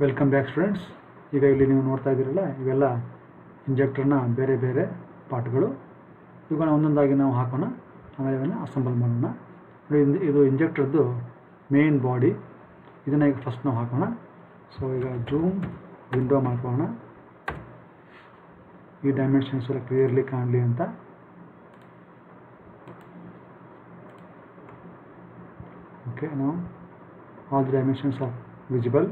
Welcome back students. ಈಗ ಇಲ್ಲಿ ನೀವು ನೋಡ್ತಾ ಇದ್ದೀರಲ್ಲ, ಇವೆಲ್ಲ ಇಂಜೆಕ್ಟರ್ನ ಬೇರೆ ಬೇರೆ ಪಾರ್ಟ್ಗಳು. ಇವುಗಳನ್ನ ಒಂದೊಂದಾಗಿ ನಾವು ಹಾಕೋಣ, ಆಮೇಲೆ ಇವನ್ನ ಅಸೆಂಬಲ್ ಮಾಡೋಣ. ಇದು ಇಂಜೆಕ್ಟರ್ದು ಮೇನ್ ಬಾಡಿ. ಇದನ್ನು ಈಗ ಫಸ್ಟ್ ನಾವು ಹಾಕೋಣ. ಸೊ ಈಗ ಜೂಮ್ ವಿಂಡೋ ಮಾಡ್ಕೊಳ್ಳೋಣ, ಈ ಡೈಮೆನ್ಷನ್ಸ್ ಎಲ್ಲ ಕ್ಲಿಯರ್ಲಿ ಕಾಣಲಿ ಅಂತ. ಓಕೆ, ನಾವು all the dimensions R visible.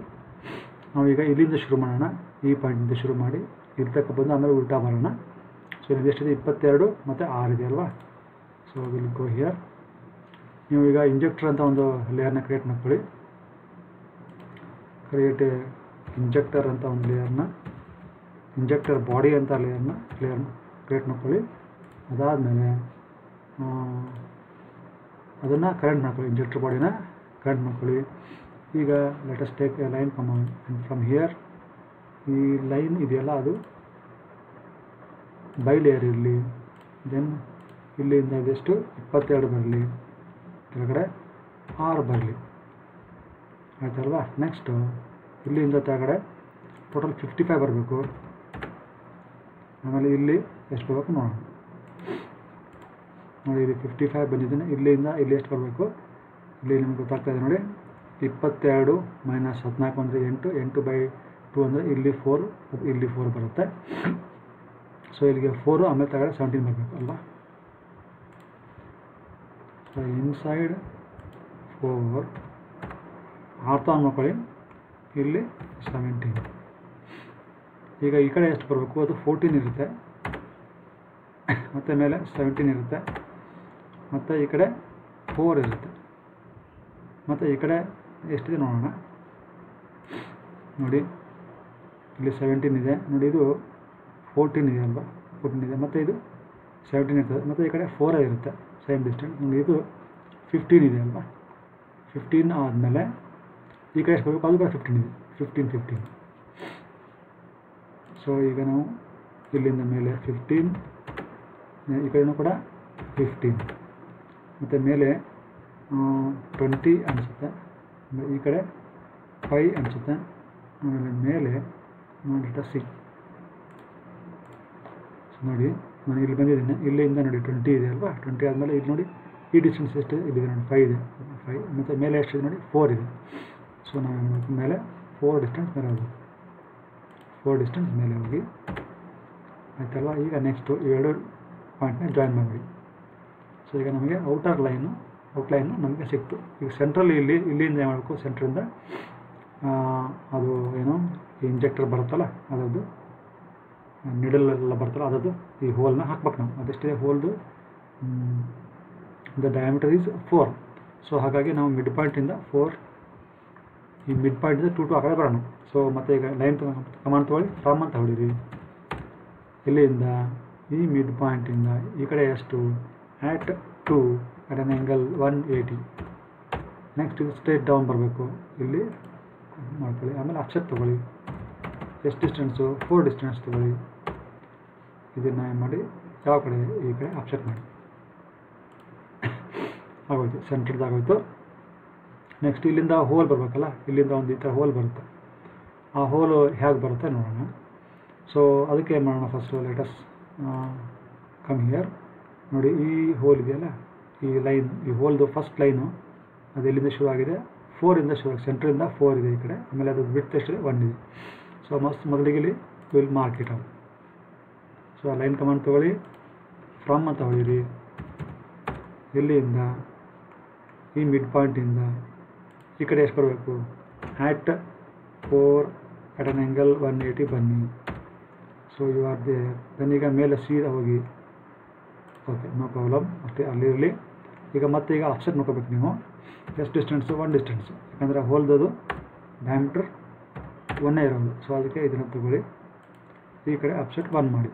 ನಾವೀಗ ಇಲ್ಲಿಂದ ಶುರು ಮಾಡೋಣ, ಈ ಪಾಯಿಂಟಿಂದ ಶುರು ಮಾಡಿ ಇಲ್ಲಿ ತನಕ ಬಂದು ಆಮೇಲೆ ಉಲ್ಟಾ ಬರೋಣ. ಸೊ ಇಲ್ಲಿ ಎಷ್ಟಿದೆ, 22 ಮತ್ತು 6 ಇದೆ ಅಲ್ವಾ. So will go here. ನೀವು ಈಗ ಇಂಜೆಕ್ಟರ್ ಅಂತ ಒಂದು ಲೇಯರ್ನ ಕ್ರಿಯೇಟ್ ಮಾಡ್ಕೊಳ್ಳಿ. ಕ್ರಿಯೇಟ್ ಇಂಜೆಕ್ಟರ್ ಅಂತ ಒಂದು ಲೇಯರ್ನ, ಇಂಜೆಕ್ಟರ್ ಬಾಡಿ ಅಂತ ಲೇಯರ್ನ ಕ್ರಿಯೇಟ್ ಮಾಡ್ಕೊಳ್ಳಿ. ಅದಾದಮೇಲೆ ಅದನ್ನು ಕರೆಂಟ್ ಮಾಡ್ಕೊಳ್ಳಿ, ಇಂಜೆಕ್ಟರ್ ಬಾಡಿನ ಕರೆಂಟ್ ಮಾಡ್ಕೊಳ್ಳಿ. ಈಗ let us take A line command and from here ಈ ಲೈನ್ ಇದೆಯಲ್ಲ ಅದು ಬೈ ಲೇಯರ್ ಇರಲಿ. ದೆನ್ ಇಲ್ಲಿಂದ ಇದೆಷ್ಟು 22 ಬರಲಿ, ಕೆಳಗಡೆ 6 ಬರಲಿ, ಆಯ್ತಲ್ವಾ. ನೆಕ್ಸ್ಟು ಇಲ್ಲಿಂದ ಕೆಳಗಡೆ ಟೋಟಲ್ 55 ಬರಬೇಕು. ಆಮೇಲೆ ಇಲ್ಲಿ ಎಷ್ಟು ಬರಬೇಕು ನೋಡೋಣ. ನೋಡಿ, ಇಲ್ಲಿ 55 ಬಂದಿದ್ದೇನೆ. ಇಲ್ಲಿಂದ ಇಲ್ಲಿ ಎಷ್ಟು ಬರಬೇಕು, ಇಲ್ಲಿ ನಿಮ್ಗೆ ಗೊತ್ತಾಗ್ತಾಯಿದೆ ನೋಡಿ. 22 ಮೈನಸ್ 14 ಅಂದರೆ 8, 8/2 ಅಂದರೆ ಇಲ್ಲಿ 4, ಇಲ್ಲಿ 4 ಬರುತ್ತೆ. ಸೊ ಇಲ್ಲಿಗೆ 4, ಆಮೇಲೆ ತಗಡೆ 17 ಬರಬೇಕು ಅಲ್ವಾ. ಸೊ ಇನ್ಸೈಡ್ 4 ಅರ್ಥ ಮಾಡ್ಕೊಳ್ಳಿ, ಇಲ್ಲಿ 17. ಈಗ ಈ ಕಡೆ ಎಷ್ಟು ಬರಬೇಕು, ಅದು 14 ಇರುತ್ತೆ, ಮತ್ತು ಮೇಲೆ 17 ಇರುತ್ತೆ, ಮತ್ತು ಈ ಕಡೆ 4 ಇರುತ್ತೆ, ಮತ್ತು ಈ ಕಡೆ ಎಷ್ಟಿದೆ ನೋಡೋಣ. ನೋಡಿ, ಇಲ್ಲಿ 17 ಇದೆ ನೋಡಿ, ಇದು 14 ಇದೆ ಅಲ್ವಾ, 14 ಇದೆ, ಮತ್ತು ಇದು 17 ಇರ್ತದೆ, ಮತ್ತು ಈ ಕಡೆ 4 ಇರುತ್ತೆ ಸೇಮ್ ಡಿಸ್ಟೆನ್ಸ್. ನೋಡಿ, ಇದು 15 ಇದೆ ಅಲ್ವಾ. 15 ಆದಮೇಲೆ ಈ ಕಡೆ ಎಷ್ಟು ಬರಬೇಕು, ಅದು ಕೂಡ 15 ಇದೆ, 15. ಸೊ ಈಗ ನಾವು ಇಲ್ಲಿಂದ ಮೇಲೆ 15, ಈ ಕಡೆಯೂ ಕೂಡ 15, ಮತ್ತು ಮೇಲೆ 20 ಅನಿಸುತ್ತೆ, ಈ ಕಡೆ 5 ಅನಿಸುತ್ತೆ, ಆಮೇಲೆ ಮೇಲೆ ನೋಡಿ 6. ನೋಡಿ, ನಾನು ಇಲ್ಲಿ ಬಂದಿದ್ದೀನಿ, ಇಲ್ಲಿಂದ ನೋಡಿ 20 ಇದೆ ಅಲ್ವಾ. 20 ಆದಮೇಲೆ ಇಲ್ಲಿ ನೋಡಿ ಈ ಡಿಸ್ಟೆನ್ಸ್ ಎಷ್ಟು ಇಲ್ಲಿದೆ ನೋಡಿ, 5 ಇದೆ, 5, ಮತ್ತು ಮೇಲೆ ಎಷ್ಟಿದೆ ನೋಡಿ 4 ಇದೆ. ಸೊ ನಾವು ಏನು ಮಾಡಬೇಕು, ಮೇಲೆ 4 ಡಿಸ್ಟೆನ್ಸ್ ಮೇಲೆ ಹೋಗ್ಬೇಕು, 4 ಡಿಸ್ಟೆನ್ಸ್ ಮೇಲೆ ಹೋಗಿ, ಆಯ್ತಲ್ವಾ. ಈಗ ನೆಕ್ಸ್ಟು ಎರಡು ಪಾಯಿಂಟ್ನ ಜಾಯಿನ್ ಮಾಡಿಬಿಡಿ. ಸೊ ಈಗ ನಮಗೆ ಔಟ್ಲೈನು ನಮಗೆ ಸಿಕ್ತು. ಈಗ ಸೆಂಟ್ರಲ್ಲಿ ಇಲ್ಲಿಂದ ಏನು ಮಾಡಬೇಕು, ಸೆಂಟ್ರಿಂದ ಅದು ಏನು ಈ ಇಂಜೆಕ್ಟರ್ ಬರುತ್ತಲ್ಲ, ಅದರದ್ದು ನಿಡಲೆಲ್ಲ ಬರುತ್ತಲ್ಲ, ಅದರದ್ದು ಈ ಹೋಲ್ನ ಹಾಕ್ಬೇಕು ನಾವು. ಅದೆಷ್ಟಿದೆ ಹೋಲ್ದು, ದ ಡಯಾಮೀಟರ್ ಈಸ್ 4. ಸೊ ಹಾಗಾಗಿ ನಾವು ಮಿಡ್ ಪಾಯಿಂಟಿಂದ 4, ಈ ಮಿಡ್ ಪಾಯಿಂಟಿಂದ 2 ಆ ಕಡೆ ಬರೋಣ. ಸೊ ಮತ್ತು ಈಗ ಲೈನ್ ಕಮಾಂಡ್ ತೊಗೊಳ್ಳಿ, ಫ್ರಮ್ ಅಂತ ಹೊಡೀರಿ. ಇಲ್ಲಿಂದ ಈ ಮಿಡ್ ಪಾಯಿಂಟಿಂದ ಈ ಕಡೆ ಎಷ್ಟು, at 2 at an angle 180. Next ಇದು ಸ್ಟ್ರೇಟ್ ಡೌನ್ ಬರಬೇಕು, ಇಲ್ಲಿ ಮಾಡ್ಕೊಳ್ಳಿ. ಆಮೇಲೆ ಆಫ್ಸೆಟ್ ತೊಗೊಳ್ಳಿ, ಎಷ್ಟು ಡಿಸ್ಟೆನ್ಸು, 4 ಡಿಸ್ಟೆನ್ಸ್ ತೊಗೊಳ್ಳಿ. ಇದನ್ನು ಮಾಡಿ ಯಾವ ಕಡೆ, ಈ ಕಡೆ ಆಫ್ಸೆಟ್ ಮಾಡಿ. ಆಗೋಯ್ತು, ಸೆಂಟ್ರದ್ದಾಗೋಯ್ತು. ನೆಕ್ಸ್ಟ್ ಇಲ್ಲಿಂದ ಹೋಲ್ ಬರಬೇಕಲ್ಲ, ಇಲ್ಲಿಂದ ಒಂದು ಈ ಥರ ಹೋಲ್ ಬರುತ್ತೆ. ಆ ಹೋಲು ಹೇಗೆ ಬರುತ್ತೆ ನೋಡೋಣ. ಸೊ ಅದಕ್ಕೆ ಏನು ಮಾಡೋಣ, ಫಸ್ಟು ಲೆಟಸ್ ಕಮ್ ಹಿಯರ್. ನೋಡಿ, ಈ ಹೋಲ್ ಇದೆಯಲ್ಲ, ಈ ಲೈನ್, ಈ ಹೋಲ್ದು ಫಸ್ಟ್ ಲೈನು ಅದು ಎಲ್ಲಿಂದ ಶುರು ಆಗಿದೆ, 4 ಇಂದ ಶುರು ಆಗಿದೆ, ಸೆಂಟ್ರಿಂದ 4 ಇದೆ ಈ ಕಡೆ, ಆಮೇಲೆ ಅದು ವಿಡ್ತ್ ಎಷ್ಟಿದೆ 1 ಇದೆ. ಸೊ ಮೊದಲಿಗೆ ಇಲ್ಲಿ will mark it out. So ಆ ಲೈನ್ ಕಮಾಂಡ್ ತೊಗೊಳ್ಳಿ, ಫ್ರಮ್ ಅಂತ ಹೊಡೀರಿ. ಇಲ್ಲಿಂದ ಈ ಮಿಡ್ ಪಾಯಿಂಟಿಂದ ಈ ಕಡೆ ಎಷ್ಟು ಬರಬೇಕು, ಆ್ಯಟ್ 4 at an angle 180 ಬನ್ನಿ. So you are there. Then ಈಗ ಮೇಲೆ ಸೀದಾ ಹೋಗಿ, ಓಕೆ, ನೋ ಪ್ರಾಬ್ಲಮ್, ಅಷ್ಟೇ ಅಲ್ಲಿರಲಿ. ಈಗ ಮತ್ತೆ ಈಗ ಆಫ್ಸೆಟ್ ನೋಡ್ಕೋಬೇಕು ನೀವು, ಎಷ್ಟು ಡಿಸ್ಟೆನ್ಸು, 1 ಡಿಸ್ಟೆನ್ಸು, ಯಾಕಂದರೆ ಹೋಲ್ದದು ಡಯಾಮೀಟರ್ 1 ಇರೋದು. ಸೊ ಅದಕ್ಕೆ ಇದನ್ನು ತಗೊಳ್ಳಿ, ಈ ಕಡೆ ಆಫ್ಸೆಟ್ 1 ಮಾಡಿ.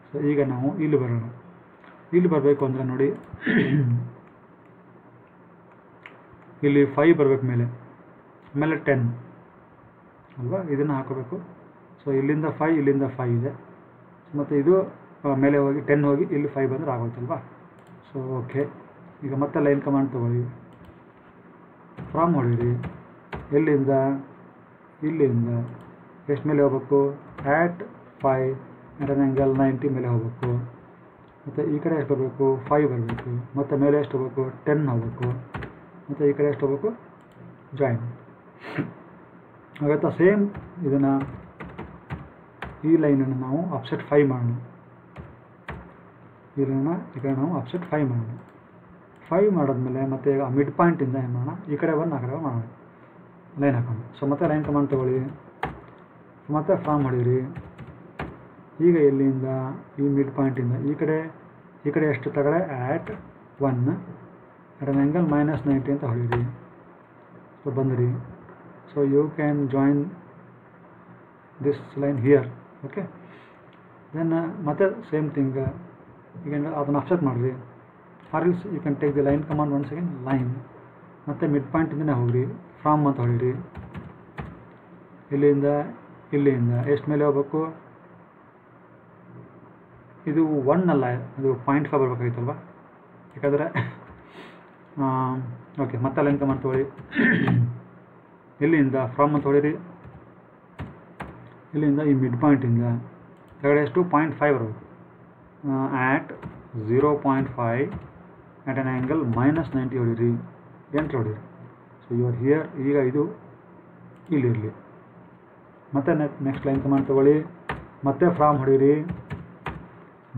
ಸೊ ಈಗ ನಾವು ಇಲ್ಲಿ ಬರೋಣ. ಇಲ್ಲಿ ಬರಬೇಕು ಅಂದರೆ ನೋಡಿ, ಇಲ್ಲಿ 5 ಬರಬೇಕು, ಮೇಲೆ 10 ಅಲ್ವಾ, ಇದನ್ನು ಹಾಕೋಬೇಕು. ಸೊ ಇಲ್ಲಿಂದ 5, ಇಲ್ಲಿಂದ 5 ಇದೆ, ಮತ್ತು ಇದು ಮೇಲೆ ಹೋಗಿ 10 ಹೋಗಿ ಇಲ್ಲಿ 5 ಬಂದರೆ ಆಗೋಯ್ತಲ್ವಾ. ಸೊ ಓಕೆ, ಈಗ ಮತ್ತೆ ಲೈನ್ ಕಮಾಂಡ್ ತೊಗೊಳ್ಳಿ, ಫ್ರಮ್ ಹೊಡೀರಿ. ಎಲ್ಲಿಂದ ಇಲ್ಲಿಂದ ಎಷ್ಟು ಮೇಲೆ ಹೋಗ್ಬೇಕು, ಆ್ಯಟ್ 5 ಆ್ಯಟ್ ಆನ್ ಆ್ಯಂಗಲ್ 90 ಮೇಲೆ ಹೋಗ್ಬೇಕು. ಮತ್ತು ಈ ಕಡೆ ಎಷ್ಟು ಬರಬೇಕು, 5 ಬರಬೇಕು. ಮತ್ತು ಮೇಲೆ ಎಷ್ಟು ಹೋಗ್ಬೇಕು, 10 ಹೋಗ್ಬೇಕು. ಮತ್ತು ಈ ಕಡೆ ಎಷ್ಟು ಹೋಗ್ಬೇಕು, ಜಾಯಿನ್ ಆಗುತ್ತಾ. ಸೇಮ್ ಇದನ್ನು ಈ ಲೈನನ್ನು ನಾವು ಆಫ್ಸೆಟ್ 5 ಮಾಡೋಣ. ಇದನ್ನು ಈ ಕಡೆ ನಾವು ಆಫ್ಸೆಟ್ 5 ಮಾಡೋಣ. 5 ಮಾಡಿದ್ಮೇಲೆ ಮತ್ತೆ ಈಗ ಮಿಡ್ ಪಾಯಿಂಟಿಂದ ಏನು ಮಾಡೋಣ, ಈ ಕಡೆ ಒಂದು ಆ ಕಡೆ ಮಾಡೋಣ, ಲೈನ್ ಹಾಕೋಣ. ಸೊ ಮತ್ತೆ ಲೈನ್ ಕಮಾಂಡ್ ತೊಗೊಳ್ಳಿ, ಮತ್ತೆ ಫ್ರಾಮ್ ಹೊಡೀರಿ. ಈಗ ಇಲ್ಲಿಂದ ಈ ಮಿಡ್ ಪಾಯಿಂಟಿಂದ ಈ ಕಡೆ ಎಷ್ಟು ತಗಡೆ, ಆ್ಯಟ್ 1 ಆ್ಯಟ್ ಆನ್ ಆ್ಯಂಗಲ್ -90 ಅಂತ ಹೊಡೀರಿ. ಸೊ ಬಂದಿರಿ. So you can join this line here. Okay, then ಮತ್ತೆ ಸೇಮ್ ಥಿಂಗ್ ಈಗ ಅದನ್ನು ಆಫ್ಸೆಟ್ ಮಾಡಿರಿ. Or else you can take the line command once again, line ಮತ್ತು ಮಿಡ್ ಪಾಯಿಂಟಿಂದನೇ ಹೋಗ್ರಿ, ಫ್ರಾಮ್ ಅಂತ ಹೊಡೀರಿ. ಇಲ್ಲಿಂದ ಎಷ್ಟು ಮೇಲೆ ಹೋಗ್ಬೇಕು, ಇದು 1 ಅಲ್ಲ, ಇದು 0.5 ಬರಬೇಕಾಗಿತ್ತಲ್ವ. ಯಾಕಂದರೆ ಓಕೆ, ಮತ್ತೆ ಲೈನ್ ಕಮಾಂಡ್ ತೊಗೊಳ್ಳಿ. ಇಲ್ಲಿಂದ ಫ್ರಾಮ್ ಅಂತ ಹೊಡೀರಿ. ಇಲ್ಲಿಂದ ಈ ಮಿಡ್ ಪಾಯಿಂಟಿಂದ ಕೆಳಗಡೆ ಎಷ್ಟು 0.5 ಬರಬೇಕು. ಆ್ಯಟ್ 0.5 ಆ್ಯಟ್ ಆನ್ ಆ್ಯಂಗಲ್ -90 ಹೊಡೀರಿ, ಎಂಟ್ರ್ ಹೊಡೀರಿ. So you are here. ಈಗ ಇದು ಇಲ್ಲಿರಲಿ. ಮತ್ತೆ ನೆಕ್ಸ್ಟ್ ಲೈನ್ ಕಮಾಂಡ್ ತೊಗೊಳ್ಳಿ, ಮತ್ತೆ ಫ್ರಾಮ್ ಹೊಡೀರಿ.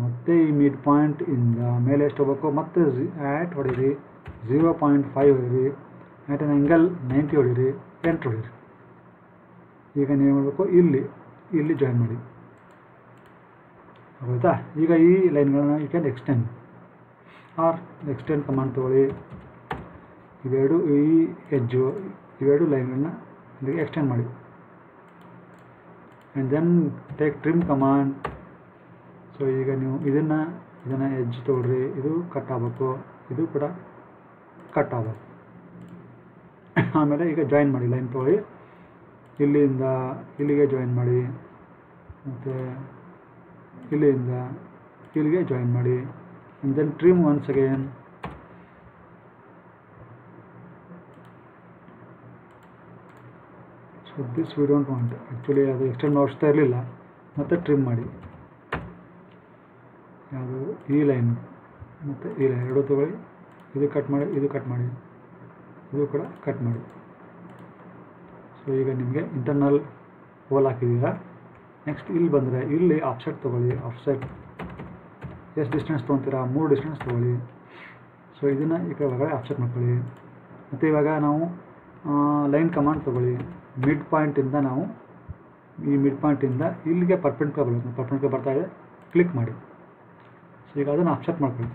ಮತ್ತೆ ಈ ಮಿಡ್ ಪಾಯಿಂಟಿಂದ ಮೇಲೆ ಎಷ್ಟು ಹೋಗ್ಬೇಕು, ಮತ್ತೆ ಆ್ಯಟ್ ಹೊಡೀರಿ, 0.5 ಹೊಡೀರಿ, ಆ್ಯಟ್ ಆನ್ ಆ್ಯಂಗಲ್ 90 ಹೊಡೀರಿ, ಎಂಟ್ರ್ ಹೊಡೀರಿ. ಈಗ ನೀವು ಮಾಡಬೇಕು, ಇಲ್ಲಿ ಜಾಯಿನ್ ಮಾಡಿ. ಆಗುತ್ತಾ. ಈಗ ಈ ಲೈನ್ಗಳನ್ನು you can extend or extend command ತೊಗೊಳ್ಳಿ. ಇವೆರಡು ಲೈನ್ಗಳನ್ನ ಇಲ್ಲಿಗೆ ಎಕ್ಸ್ಟೆಂಡ್ ಮಾಡಿ. And then take trim command. So ಈಗ ನೀವು ಇದನ್ನು ಎಡ್ಜ್ ತೊಗೊಳ್ರಿ. ಇದು ಕಟ್ ಆಗಬೇಕು, ಇದು ಕೂಡ ಕಟ್ ಆಗಬೇಕು. ಆಮೇಲೆ ಈಗ ಜಾಯಿನ್ ಮಾಡಿ, ಲೈನ್ ತೊಗೊಳ್ಳಿ. ಇಲ್ಲಿಂದ ಇಲ್ಲಿಗೆ ಜಾಯಿನ್ ಮಾಡಿ, ಮತ್ತು ಇಲ್ಲಿಂದ ಇಲ್ಲಿಗೆ ಜಾಯಿನ್ ಮಾಡಿ. And then trim once again. So this we don't want. Actually ಅದು ಎಕ್ಸ್ಟೆಂಡ್ ಮಾಡಿಸ್ತಾ ಇರಲಿಲ್ಲ. ಮತ್ತು ಟ್ರಿಮ್ ಮಾಡಿ. ಯಾವುದು ಈ ಲೈನ್ ಮತ್ತು ಈ ಲೈನ್ ಎರಡೂ ತೊಗೊಳ್ಳಿ. ಇದು ಕಟ್ ಮಾಡಿ, ಇದು ಕಟ್ ಮಾಡಿ, ಇದು ಕೂಡ ಕಟ್ ಮಾಡಿ. ಸೊ ಈಗ ನಿಮಗೆ ಇಂಟರ್ನಲ್ ಹೋಲ್ ಹಾಕಿದ್ದೀರಾ. ನೆಕ್ಸ್ಟ್ ಇಲ್ಲಿ ಬಂದರೆ ಇಲ್ಲಿ ಆಫ್ಸೆಟ್ ತೊಗೊಳ್ಳಿ. ಆಫ್ಸೆಟ್ ಎಷ್ಟು ಡಿಸ್ಟೆನ್ಸ್ ತೊಗೊತೀರಾ, 3 ಡಿಸ್ಟೆನ್ಸ್ ತೊಗೊಳ್ಳಿ. ಸೊ ಇದನ್ನು ಈ ಕಡೆ ಒಳಗಡೆ ಆಫ್ಸೆಟ್ ಮಾಡ್ಕೊಳ್ಳಿ. ಮತ್ತು ಇವಾಗ ನಾವು ಲೈನ್ ಕಮಾಂಡ್ ತೊಗೊಳ್ಳಿ. ಮಿಡ್ ಪಾಯಿಂಟಿಂದ ನಾವು ಈ ಮಿಡ್ ಪಾಯಿಂಟಿಂದ ಇಲ್ಲಿಗೆ ಪರ್ಪೆಂಡಿಕ್ಯುಲರ್ ಬರ್ತಾಯಿದೆ, ಕ್ಲಿಕ್ ಮಾಡಿ. ಸೊ ಈಗ ಅದನ್ನು ಆಫ್ಸೆಟ್ ಮಾಡ್ಕೊಳ್ಳಿ.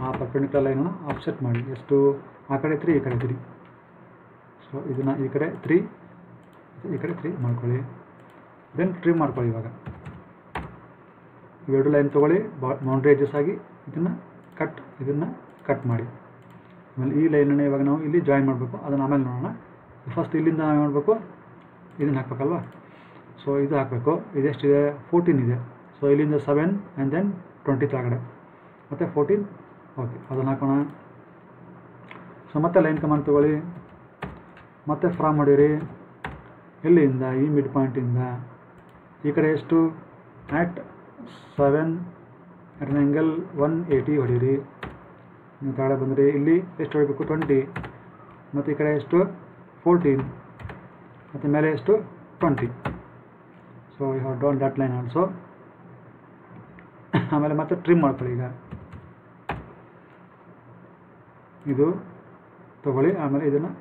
ಆ ಪರ್ಪೆಂಡಿಕ್ಯುಲರ್ ಲೈನನ್ನು ಆಫ್ಸೆಟ್ ಮಾಡಿ. ಎಷ್ಟು, ಆ ಕಡೆ 3, ಈ ಕಡೆ 3. ಸೊ ಇದನ್ನು ಈ ಕಡೆ 3, ಈ ಕಡೆ 3 ಮಾಡ್ಕೊಳ್ಳಿ. ದೆನ್ ಟ್ರಿಮ್ ಮಾಡ್ಕೊಳ್ಳಿ. ಇವಾಗ ಇವೆರಡು ಲೈನ್ ತೊಗೊಳ್ಳಿ, ಬೌಂಡ್ರಿ ಎಡ್ಜಸ್ ಆಗಿ ಇದನ್ನು ಕಟ್ ಮಾಡಿ. ಆಮೇಲೆ ಈ ಲೈನನ್ನು ಇವಾಗ ನಾವು ಇಲ್ಲಿ ಜಾಯಿನ್ ಮಾಡಬೇಕು. ಅದನ್ನು ಆಮೇಲೆ ನೋಡೋಣ. ಫಸ್ಟ್ ಇಲ್ಲಿಂದ ನಾವು ಮಾಡಬೇಕು, ಇದನ್ನು ಹಾಕಬೇಕಲ್ವ. ಸೊ ಇದು ಹಾಕಬೇಕು. ಇದೆಷ್ಟಿದೆ, 14 ಇದೆ. ಸೊ ಇಲ್ಲಿಂದ 7 ಆ್ಯಂಡ್ ದೆನ್ 20 ಕೆಳಗಡೆ, ಮತ್ತು 14. ಓಕೆ, ಅದನ್ನು ಹಾಕೋಣ. ಸೊ ಮತ್ತೆ ಲೈನ್ ಕಮಾಂಡ್ ತೊಗೊಳ್ಳಿ, ಮತ್ತೆ ಫ್ರಾಮ್ ಹೊಡೀರಿ. ಇಲ್ಲಿಂದ ಈ ಮಿಡ್ ಪಾಯಿಂಟಿಂದ ಈ ಕಡೆ ಎಷ್ಟು, ಆ್ಯಟ್ 7 ಆ್ಯಟ್ ಆನ್ ಆ್ಯಂಗಲ್ 180 ಹೊಡೀರಿ. ನೀವು ಕೆಳಗಡೆ ಬಂದರೆ ಇಲ್ಲಿ ಎಷ್ಟು ಹೊಡಬೇಕು, 20. ಮತ್ತು ಈ ಕಡೆ ಎಷ್ಟು, 14. ಮತ್ತು ಮೇಲೆ ಎಷ್ಟು, 20. So you have done that line also. ಆಮೇಲೆ ಮತ್ತೆ ಟ್ರಿಮ್ ಮಾಡ್ಕೊಳ್ಳಿ. ಈಗ ಇದು ತೊಗೊಳ್ಳಿ. ಆಮೇಲೆ ಇದನ್ನು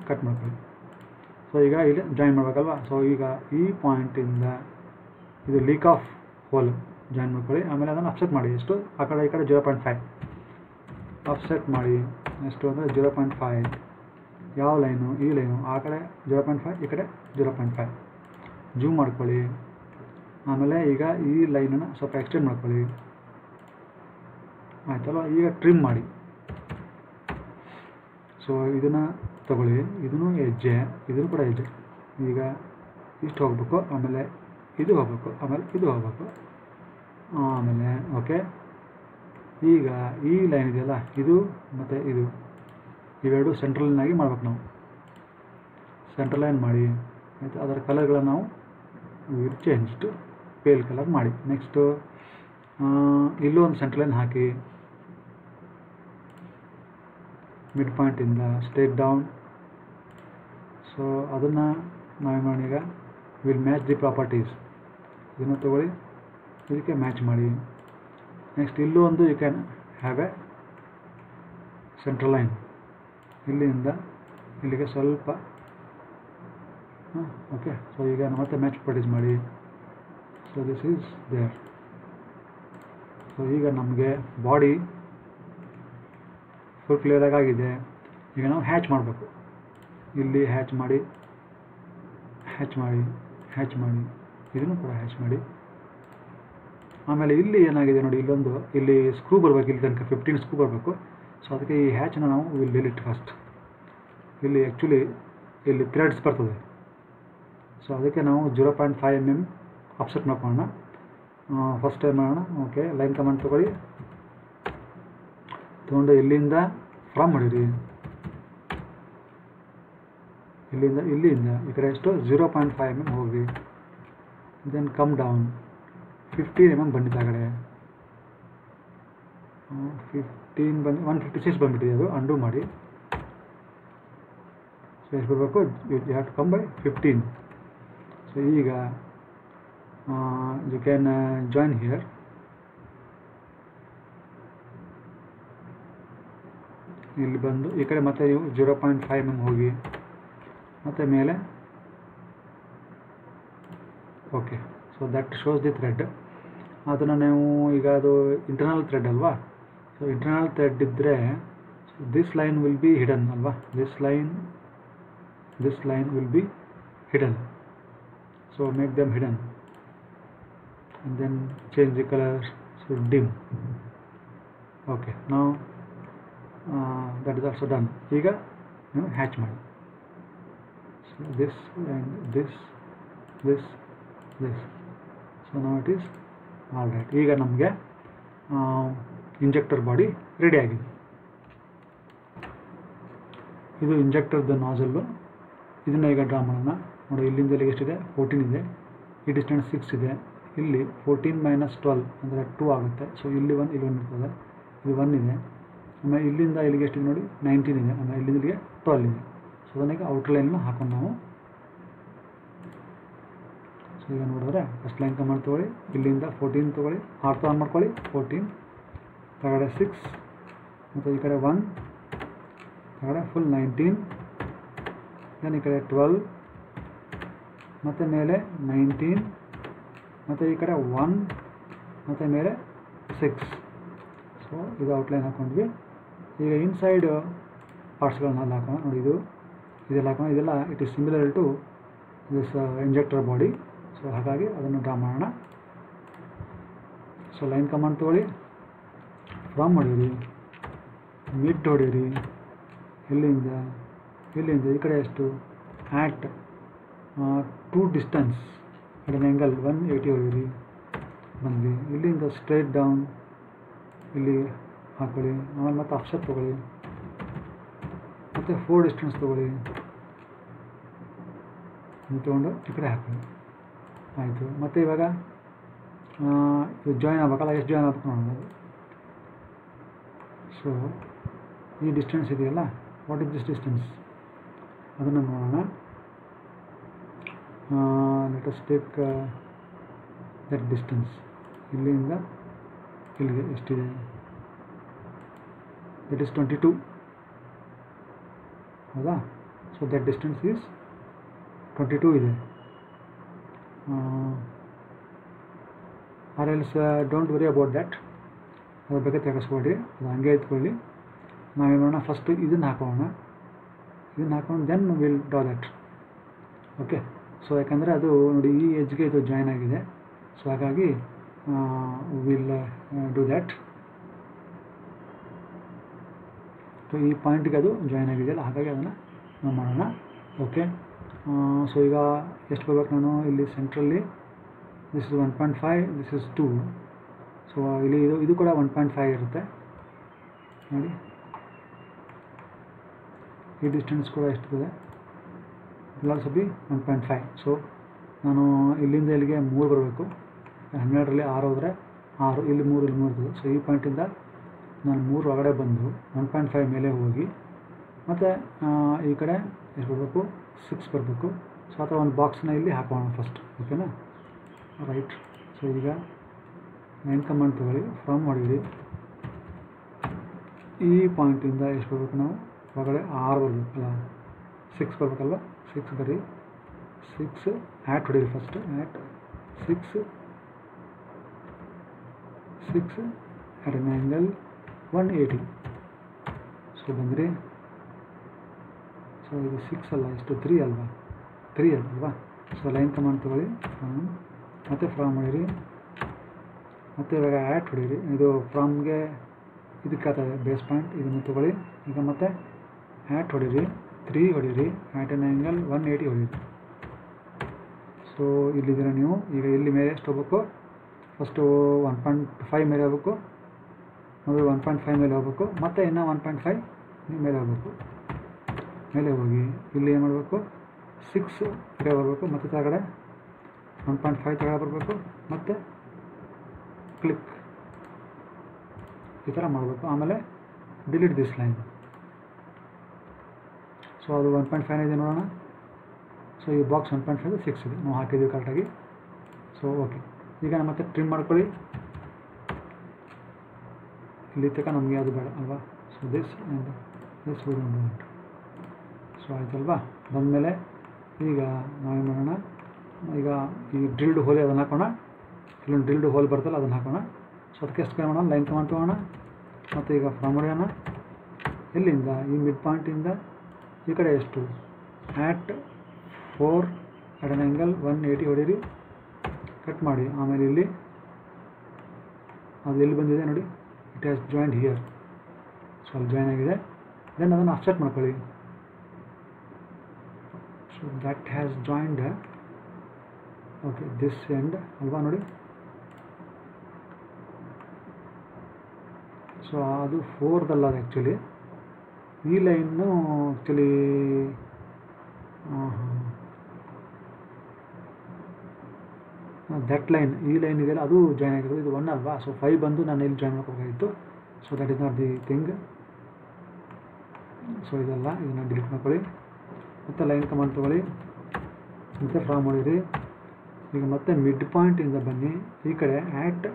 ಕಟ್ ಮಾಡ್ಕೊಳ್ಳಿ. ಸೊ ಈಗ ಇಲ್ಲಿ ಜಾಯಿನ್ ಮಾಡಬೇಕಲ್ವ. ಸೊ ಈಗ ಈ ಪಾಯಿಂಟಿಂದ ಇದು ಲೀಕ್ ಆಫ್ ಹೋಲ್ ಜಾಯಿನ್ ಮಾಡ್ಕೊಳ್ಳಿ. ಆಮೇಲೆ ಅದನ್ನು ಆಫ್ಸೆಟ್ ಮಾಡಿ. ಎಷ್ಟು, ಆ ಕಡೆ ಈ ಕಡೆ 0.5 ಆಫ್ಸೆಟ್ ಮಾಡಿ. ಎಷ್ಟು ಅಂದರೆ 0.5. ಯಾವ ಲೈನು, ಈ ಲೈನು, ಆ ಕಡೆ 0.5, ಈ ಕಡೆ 0.5. ಜೂಮ್ ಮಾಡ್ಕೊಳ್ಳಿ. ಆಮೇಲೆ ಈಗ ಈ ಲೈನನ್ನು ಸ್ವಲ್ಪ ಎಕ್ಸ್ಟೆಂಡ್ ಮಾಡ್ಕೊಳ್ಳಿ. ಆಯ್ತಲ್ವ. ಈಗ ಟ್ರಿಮ್ ಮಾಡಿ. ಸೊ ಇದನ್ನು ತಗೊಳ್ಳಿ. ಇದನ್ನು ಹೆಜ್ಜೆ, ಇದನ್ನು ಕೂಡ ಹೆಜ್ಜೆ. ಈಗ ಇಷ್ಟು ಹೋಗಬೇಕು, ಆಮೇಲೆ ಇದು ಹೋಗಬೇಕು, ಆಮೇಲೆ ಇದು ಹೋಗಬೇಕು, ಆಮೇಲೆ ಓಕೆ. ಈಗ ಈ ಲೈನ್ ಇದೆಯಲ್ಲ, ಇದು ಮತ್ತು ಇದು ಇವೆರಡು ಸೆಂಟ್ರಲ್ನಾಗಿ ಮಾಡ್ಬೇಕು ನಾವು. ಸೆಂಟ್ರಲ್ ಲೈನ್ ಮಾಡಿ ಆಯಿತು. ಅದರ ಕಲರ್ಗಳನ್ನು ನಾವು will change to pale colour ಮಾಡಿ. ನೆಕ್ಸ್ಟು ಇಲ್ಲೂ ಒಂದು ಸೆಂಟ್ರಲ್ ಲೈನ್ ಹಾಕಿ ಮಿಡ್ ಪಾಯಿಂಟಿಂದ ಸ್ಟ್ರೇಟ್ ಡೌನ್. ಸೊ ಅದನ್ನು ನಾವೇನು ಮಾಡೋಣ ಈಗ, ವಿಲ್ ಮ್ಯಾಚ್ ದಿ ಪ್ರಾಪರ್ಟೀಸ್, ಇದನ್ನು ತೊಗೊಳ್ಳಿ, ಇದಕ್ಕೆ ಮ್ಯಾಚ್ ಮಾಡಿ. ನೆಕ್ಸ್ಟ್ ಇಲ್ಲೂ ಒಂದು you can have a central line, ಇಲ್ಲಿಂದ ಇಲ್ಲಿಗೆ ಸ್ವಲ್ಪ ಓಕೆ. ಸೊ ಈಗ ಮತ್ತೆ ಮ್ಯಾಚ್ ಪ್ರಾಪರ್ಟೀಸ್ ಮಾಡಿ. So this is there. So ಈಗ ನಮಗೆ ಬಾಡಿ ಫುಲ್ ಕ್ಲಿಯರಾಗಿ ಆಗಿದೆ. ಈಗ ನಾವು ಹ್ಯಾಚ್ ಮಾಡಬೇಕು. ಇಲ್ಲಿ ಹ್ಯಾಚ್ ಮಾಡಿ, ಹ್ಯಾಚ್ ಮಾಡಿ, ಹ್ಯಾಚ್ ಮಾಡಿ, ಇದನ್ನು ಕೂಡ ಹ್ಯಾಚ್ ಮಾಡಿ. ಆಮೇಲೆ ಇಲ್ಲಿ ಏನಾಗಿದೆ ನೋಡಿ, ಇಲ್ಲೊಂದು ಇಲ್ಲಿ ಸ್ಕ್ರೂ ಬರಬೇಕು, ಇಲ್ಲಿ ತನಕ 15 ಸ್ಕ್ರೂ ಬರಬೇಕು. ಸೊ ಅದಕ್ಕೆ ಈ ಹ್ಯಾಚನ್ನು ನಾವು ವಿಲ್ ಡಿಲೀಟ್ ಫಸ್ಟ್. ಇಲ್ಲಿ ಆ್ಯಕ್ಚುಲಿ ಇಲ್ಲಿ ಥ್ರೆಡ್ಸ್ ಬರ್ತದೆ. ಸೊ ಅದಕ್ಕೆ ನಾವು 0.5 mm ಆಫ್ಸೆಟ್ ಮಾಡ್ಕೊಳ್ಳೋಣ. ಫಸ್ಟ್ ಟೈಮ್ ಮಾಡೋಣ. ಓಕೆ, ಲೈನ್ ಕಮಾಂಡ್ ತೊಗೊಳ್ಳಿ, ತೊಗೊಂಡು ಇಲ್ಲಿಂದ ಫ್ರಮ್ ಮಾಡಿರಿ, ಇಲ್ಲಿಂದ ಈ ಕಡೆ ಎಷ್ಟು 0.5 mm ಹೋಗಿ, ದೆನ್ ಕಮ್ ಡೌನ್ 15 mm ಬಂದಿತ್ತು ಆ ಕಡೆ. 15 ಬಂದು 156 ಬಂದುಬಿಟ್ಟಿದೆ. ಅದು ಅಂಡು ಮಾಡಿ. ಸೊ ಎಷ್ಟು ಬರಬೇಕು, you have to come by 15. So ಈಗ ಯು ಕ್ಯಾನ್ ಜಾಯಿನ್ ಹಿಯರ್. ಇಲ್ಲಿ ಬಂದು ಈ ಕಡೆ ಮತ್ತೆ ನೀವು 0.5 mm ಹೋಗಿ ಮತ್ತು ಮೇಲೆ. Okay, so that shows the thread. ಅದನ್ನು ನಾವು ಈಗ ಅದು ಇಂಟರ್ನಲ್ ಥ್ರೆಡ್ ಅಲ್ವಾ. ಸೊ ಇಂಟರ್ನಲ್ ಥ್ರೆಡ್ ಇದ್ದರೆ this line will be hidden ಅಲ್ವಾ. This line will be hidden. So make them hidden and then change the color to dim. Okay, now that is also done. ಈಗ ನೀವು hatch ಮಾಡಿ. So this and this. So now it is all right. ಈಗ ನಮಗೆ injector body ready ಆಗಿದೆ. ಇದು ಇಂಜೆಕ್ಟರ್ದು ನಾಜಲ್ಲು. ಇದನ್ನು ಈಗ draw ಮಾಡೋಣ. ನೋಡಿ, ಇಲ್ಲಿಂದ ಇಲ್ಲಿಗೆ ಎಷ್ಟಿದೆ, 14 ಇದೆ. ಈ ಡಿಸ್ಟೆನ್ಸ್ 6 ಇದೆ. ಇಲ್ಲಿ 14 - 12 ಅಂದರೆ 2 ಆಗುತ್ತೆ. ಸೊ ಇಲ್ಲಿ 1 ಇರ್ತದೆ. ಇದು 1 ಇದೆ. ಆಮೇಲೆ ಇಲ್ಲಿಂದ ಇಲ್ಲಿಗೆ ಎಷ್ಟಿದೆ ನೋಡಿ, 19 ಇದೆ. ಆಮೇಲೆ ಇಲ್ಲಿಂದ ಇಲ್ಲಿಗೆ 12 ಇದೆ. ಸೊ ಅದಕ್ಕೆ ಔಟರ್ ಲೈನ್ನ ಹಾಕೊಂಡು ನಾವು. ಸೊ ಈಗ ನೋಡಿದ್ರೆ ಫಸ್ಟ್ ಲೈನ್ ಕಮಾಂಡ್ ತೊಗೊಳ್ಳಿ, ಇಲ್ಲಿಂದ 14 ತೊಗೊಳ್ಳಿ, ಆರ್ತ್ ಆನ್ ಮಾಡ್ಕೊಳ್ಳಿ. 14 ಕೆಳಗಡೆ 6 ಮತ್ತು ಈ ಕಡೆ 1 ಕೆಳಗಡೆ ಫುಲ್ 19, ದೆನ್ ಈ ಕಡೆ 12 ಮತ್ತು ಮೇಲೆ 19 ಮತ್ತು ಈ ಕಡೆ 1 ಮತ್ತು ಮೇಲೆ 6. ಸೊ ಇದು ಔಟ್ಲೈನ್ ಹಾಕ್ಕೊಂಡ್ವಿ. ಈಗ ಇನ್ಸೈಡ್ ಪಾರ್ಟ್ಸ್ಗಳನ್ನ ಹಾಕೋಣ. ನೋಡಿ, ಇದೆಲ್ಲ ಹಾಕೋಣ. ಇದೆಲ್ಲ it is similar to this injector body. So ಹಾಗಾಗಿ ಅದನ್ನು ಡ್ರಾ ಮಾಡೋಣ. ಸೊ ಲೈನ್ ಕಮಾಂಡ್ ತೊಗೊಳ್ಳಿ, ಫ್ರಮ್ ಹೊಡೀರಿ, ಮಿಡ್ ಹೊಡೀರಿ, ಇಲ್ಲಿಂದ ಈ ಕಡೆ ಎಷ್ಟು at 2 distance at an angle 180 ಹೊಡೀರಿ, ಬಂದ್ವಿ. ಇಲ್ಲಿಂದ ಸ್ಟ್ರೇಟ್ ಡೌನ್ ಇಲ್ಲಿ ಹಾಕೊಳ್ಳಿ. ಆಮೇಲೆ ಮತ್ತೆ ಆಫ್ಸೆಟ್ ತೊಗೊಳ್ಳಿ, ಮತ್ತು 4 ಡಿಸ್ಟೆನ್ಸ್ ತೊಗೊಳ್ಳಿ, ತೊಗೊಂಡು ಈ ಕಡೆ ಹಾಕೊಳ್ಳಿ. ಆಯಿತು. ಮತ್ತು ಇವಾಗ ಇದು ಜಾಯಿನ್ ಆಗ್ಬೇಕಲ್ಲ, ಎಷ್ಟು ಜಾಯಿನ್ ಆಗ್ಬೇಕು ನೋಡೋಣ. ಸೊ ಈ ಡಿಸ್ಟೆನ್ಸ್ ಇದೆಯಲ್ಲ, ವಾಟ್ ಇಸ್ ದಿಸ್ ಡಿಸ್ಟೆನ್ಸ್ ಅದನ್ನು ನೋಡೋಣ. Let us take that distance. ಇಲ್ಲಿಂದ ಇಲ್ಲಿಗೆ ಎಷ್ಟಿದೆ, ದಟ್ ಈಸ್ 22 ಹೌದಾ. ಸೊ ದಟ್ ಡಿಸ್ಟೆನ್ಸ್ ಈಸ್ 22 ಇದೆ. Or else don't worry about that. ಅದ್ರ ಬಗ್ಗೆ ತೆಗೆಸ್ಕೊಡಿ, ಅದು ಹಂಗೆ ಇಟ್ಕೊಳ್ಳಿ. ನಾವೇನು ಮಾಡೋಣ, ಫಸ್ಟು ಇದನ್ನು ಹಾಕೋಣ. ಇದನ್ನು ಹಾಕೊಂಡು then will draw that. Okay. So ಯಾಕಂದರೆ ಅದು ನೋಡಿ ಈ ಎಜ್ಗೆ ಇದು ಜಾಯಿನ್ ಆಗಿದೆ. ಸೊ ಹಾಗಾಗಿ ವಿಲ್ ಡೂ ದ್ಯಾಟ್. ಸೊ ಈ ಪಾಯಿಂಟ್ಗೆ ಅದು ಜಾಯಿನ್ ಆಗಿದೆಯಲ್ಲ, ಹಾಗಾಗಿ ಅದನ್ನು ನಾವು ಮಾಡೋಣ. ಓಕೆ. ಸೊ ಈಗ ಎಷ್ಟು ಬರ್ಬೇಕು ನಾನು ಇಲ್ಲಿ ಸೆಂಟ್ರಲ್ಲಿ, this is 1.5, this is 2. So ಇಲ್ಲಿ ಇದು ಕೂಡ 1.5 ಇರುತ್ತೆ ನೋಡಿ. ಈ ಡಿಸ್ಟೆನ್ಸ್ ಕೂಡ ಎಷ್ಟಿದೆ, will also be 1.5. ಸೊ ನಾನು ಇಲ್ಲಿಂದ ಇಲ್ಲಿಗೆ 3 ಬರಬೇಕು. 12ರಲ್ಲಿ 6 ಹೋದರೆ 6, ಇಲ್ಲಿ 3 ಇಲ್ಲಿ 3 ಇರ್ತದೆ. ಸೊ ಈ ಪಾಯಿಂಟಿಂದ ನಾನು 3 ಒಳಗಡೆ ಬಂದು 1.5 ಮೇಲೆ ಹೋಗಿ ಮತ್ತು ಈ ಕಡೆ ಎಷ್ಟು ಬರಬೇಕು, 6 ಬರಬೇಕು. ಸೊ ಆ ಥರ ಒಂದು ಬಾಕ್ಸ್ನ ಇಲ್ಲಿ ಹಾಕೋಣ ಫಸ್ಟ್, ಓಕೆನಾ, ರೈಟ್. ಸೊ ಈಗ ಲೈನ್ ಕಮಾಂಡ್ ತೊಗೊಳ್ಳಿ, ಫ್ರಮ್ ಹೊಡೀರಿ. ಈ ಪಾಯಿಂಟಿಂದ ಎಷ್ಟು ಬರಬೇಕು, ನಾವು ಹೊರಗಡೆ 6 ಬರಬೇಕಲ್ಲ, 6 ಬರಬೇಕಲ್ವ, 6 ಬರೀ 6 ಆ್ಯಟ್ ಹೊಡೀರಿ first, at 6 at an angle 180. So ಬಂದ್ರಿ. ಸೊ ಇದು 6 ಅಲ್ಲ, ಇಷ್ಟು 3 ಅಲ್ವಾ, 3 ಅಲ್ವಾ. ಸೊ ಲೈನ್ ಕಮಾಂಡ್ ತೊಗೊಳ್ಳಿ, ಮತ್ತು ಫ್ರಾಮ್ ಹೊಡೀರಿ. ಮತ್ತು ಇವಾಗ ಆ್ಯಟ್ ಹೊಡೀರಿ. ಇದು ಫ್ರಾಮ್ಗೆ ಇದಕ್ಕೆ ಆಗ್ತದೆ ಬೇಸ್ ಪಾಯಿಂಟ್, ಇದನ್ನು ತೊಗೊಳ್ಳಿ. ಈಗ ಮತ್ತೆ ಆ್ಯಟ್ ಹೊಡೀರಿ, 3 ಹೊಡೀರಿ, ಆ್ಯಟ್ ಎನ್ ಆ್ಯಂಗಲ್ 180 ಹೊಡೀರಿ. ಸೊ ಇಲ್ಲಿದ್ದೀರ ನೀವು. ಈಗ ಇಲ್ಲಿ ಮೇಲೆ ಎಷ್ಟು ಹೋಗ್ಬೇಕು, ಫಸ್ಟು 1.5 ಮೇಲೆ ಹೋಗ್ಬೇಕು, ಮೊದಲು 1.5 ಮೇಲೆ ಹೋಗ್ಬೇಕು, ಮತ್ತು ಇನ್ನೂ 1.5 ಮೇಲೆ ಹೋಗ್ಬೇಕು. ಮೇಲೆ ಹೋಗಿ ಇಲ್ಲಿ ಏನು ಮಾಡಬೇಕು, 6 ಕೆಳಗೆ ಬರಬೇಕು, ಮತ್ತು ಕೆಳಗಡೆ 1.5 ಕೆಳಗೆ ಬರಬೇಕು, ಮತ್ತು ಕ್ಲಿಕ್ ಈ ಥರ ಮಾಡಬೇಕು. ಆಮೇಲೆ ಡಿಲೀಟ್ ದಿಸ್ ಲೈನ್. ಸೊ ಅದು 1.5 ಇದೆ ನೋಡೋಣ. ಸೊ ಈ ಬಾಕ್ಸ್ 1.5 6 ಇದೆ, ನಾವು ಹಾಕಿದ್ದೀವಿ ಕರೆಕ್ಟಾಗಿ. ಸೊ ಓಕೆ, ಈಗ ಮತ್ತೆ ಟ್ರಿಮ್ ಮಾಡ್ಕೊಳ್ಳಿ. ಇಲ್ಲಿ ತನಕ ನಮಗೆ ಅದು ಬೇಡ ಅಲ್ವಾ. So this and this we don't want. So ಆಯ್ತಲ್ವಾ. ಬಂದಮೇಲೆ ಈಗ ನಾವೇನು ಮಾಡೋಣ, ಈಗ ಈ ಡ್ರಿಲ್ಡ್ ಹೋಲ್ ಅದನ್ನು ಹಾಕೋಣ. ಇಲ್ಲೊಂದು ಡ್ರಿಲ್ಡ್ ಹೋಲ್ ಬರ್ತಲ್ಲ ಅದನ್ನು ಹಾಕೋಣ. ಸೊ ಅದಕ್ಕೆ ಎಷ್ಟು ಮಾಡೋಣ, ಲೈನ್ ಕಮಾಂಡ್ ತೊಗೋಣ. ಮತ್ತು ಈಗ ಫ್ರಮ್ ಹೊಡೆಯೋಣ. ಎಲ್ಲಿಂದ, ಈ ಮಿಡ್ ಪಾಯಿಂಟಿಂದ ಈ ಕಡೆ ಎಷ್ಟು, ಆ್ಯಟ್ 4 at an angle 180 ಹೊಡೀರಿ, ಕಟ್ ಮಾಡಿ. ಆಮೇಲೆ ಇಲ್ಲಿ ಅದು ಎಲ್ಲಿ ಬಂದಿದೆ ನೋಡಿ, it has joined here. So ಅಲ್ಲಿ ಜಾಯ್ನ್ ಆಗಿದೆ. ದೆನ್ ಅದನ್ನು ಆಫ್ಸೆಟ್ ಮಾಡ್ಕೊಳ್ಳಿ. So that has joined, okay, this end ಅಲ್ವಾ ನೋಡಿ. ಸೊ ಅದು 4ದಲ್ಲ ಅದು ಆ್ಯಕ್ಚುಲಿ. ಈ ಲೈನ್ನು ಆ್ಯಕ್ಚುಲಿ ದಟ್ ಲೈನ್, ಈ ಲೈನ್ ಇದೆಯಲ್ಲ ಅದು ಜಾಯ್ನ್ ಆಗಿರೋದು, ಇದು 1 ಅಲ್ವಾ. ಸೊ 5 ಬಂದು ನಾನು ಇಲ್ಲಿ ಜಾಯ್ನ್ ಮಾಡ್ಕೋಬೇಕಾಗಿತ್ತು. So that is not the thing. So ಇದೆಲ್ಲ, ಇದನ್ನು ಡಿಲೀಟ್ ಮಾಡ್ಕೊಳ್ಳಿ. ಮತ್ತು ಲೈನ್ ಕಮಾಂಡ್ ತೊಗೊಳ್ಳಿ, ಮತ್ತು ಫ್ರಾಮ್ ಹೊಡೀರಿ. ಈಗ ಮತ್ತೆ ಮಿಡ್ ಪಾಯಿಂಟಿಂದ ಬನ್ನಿ, ಈ ಕಡೆ ಆ್ಯಟ್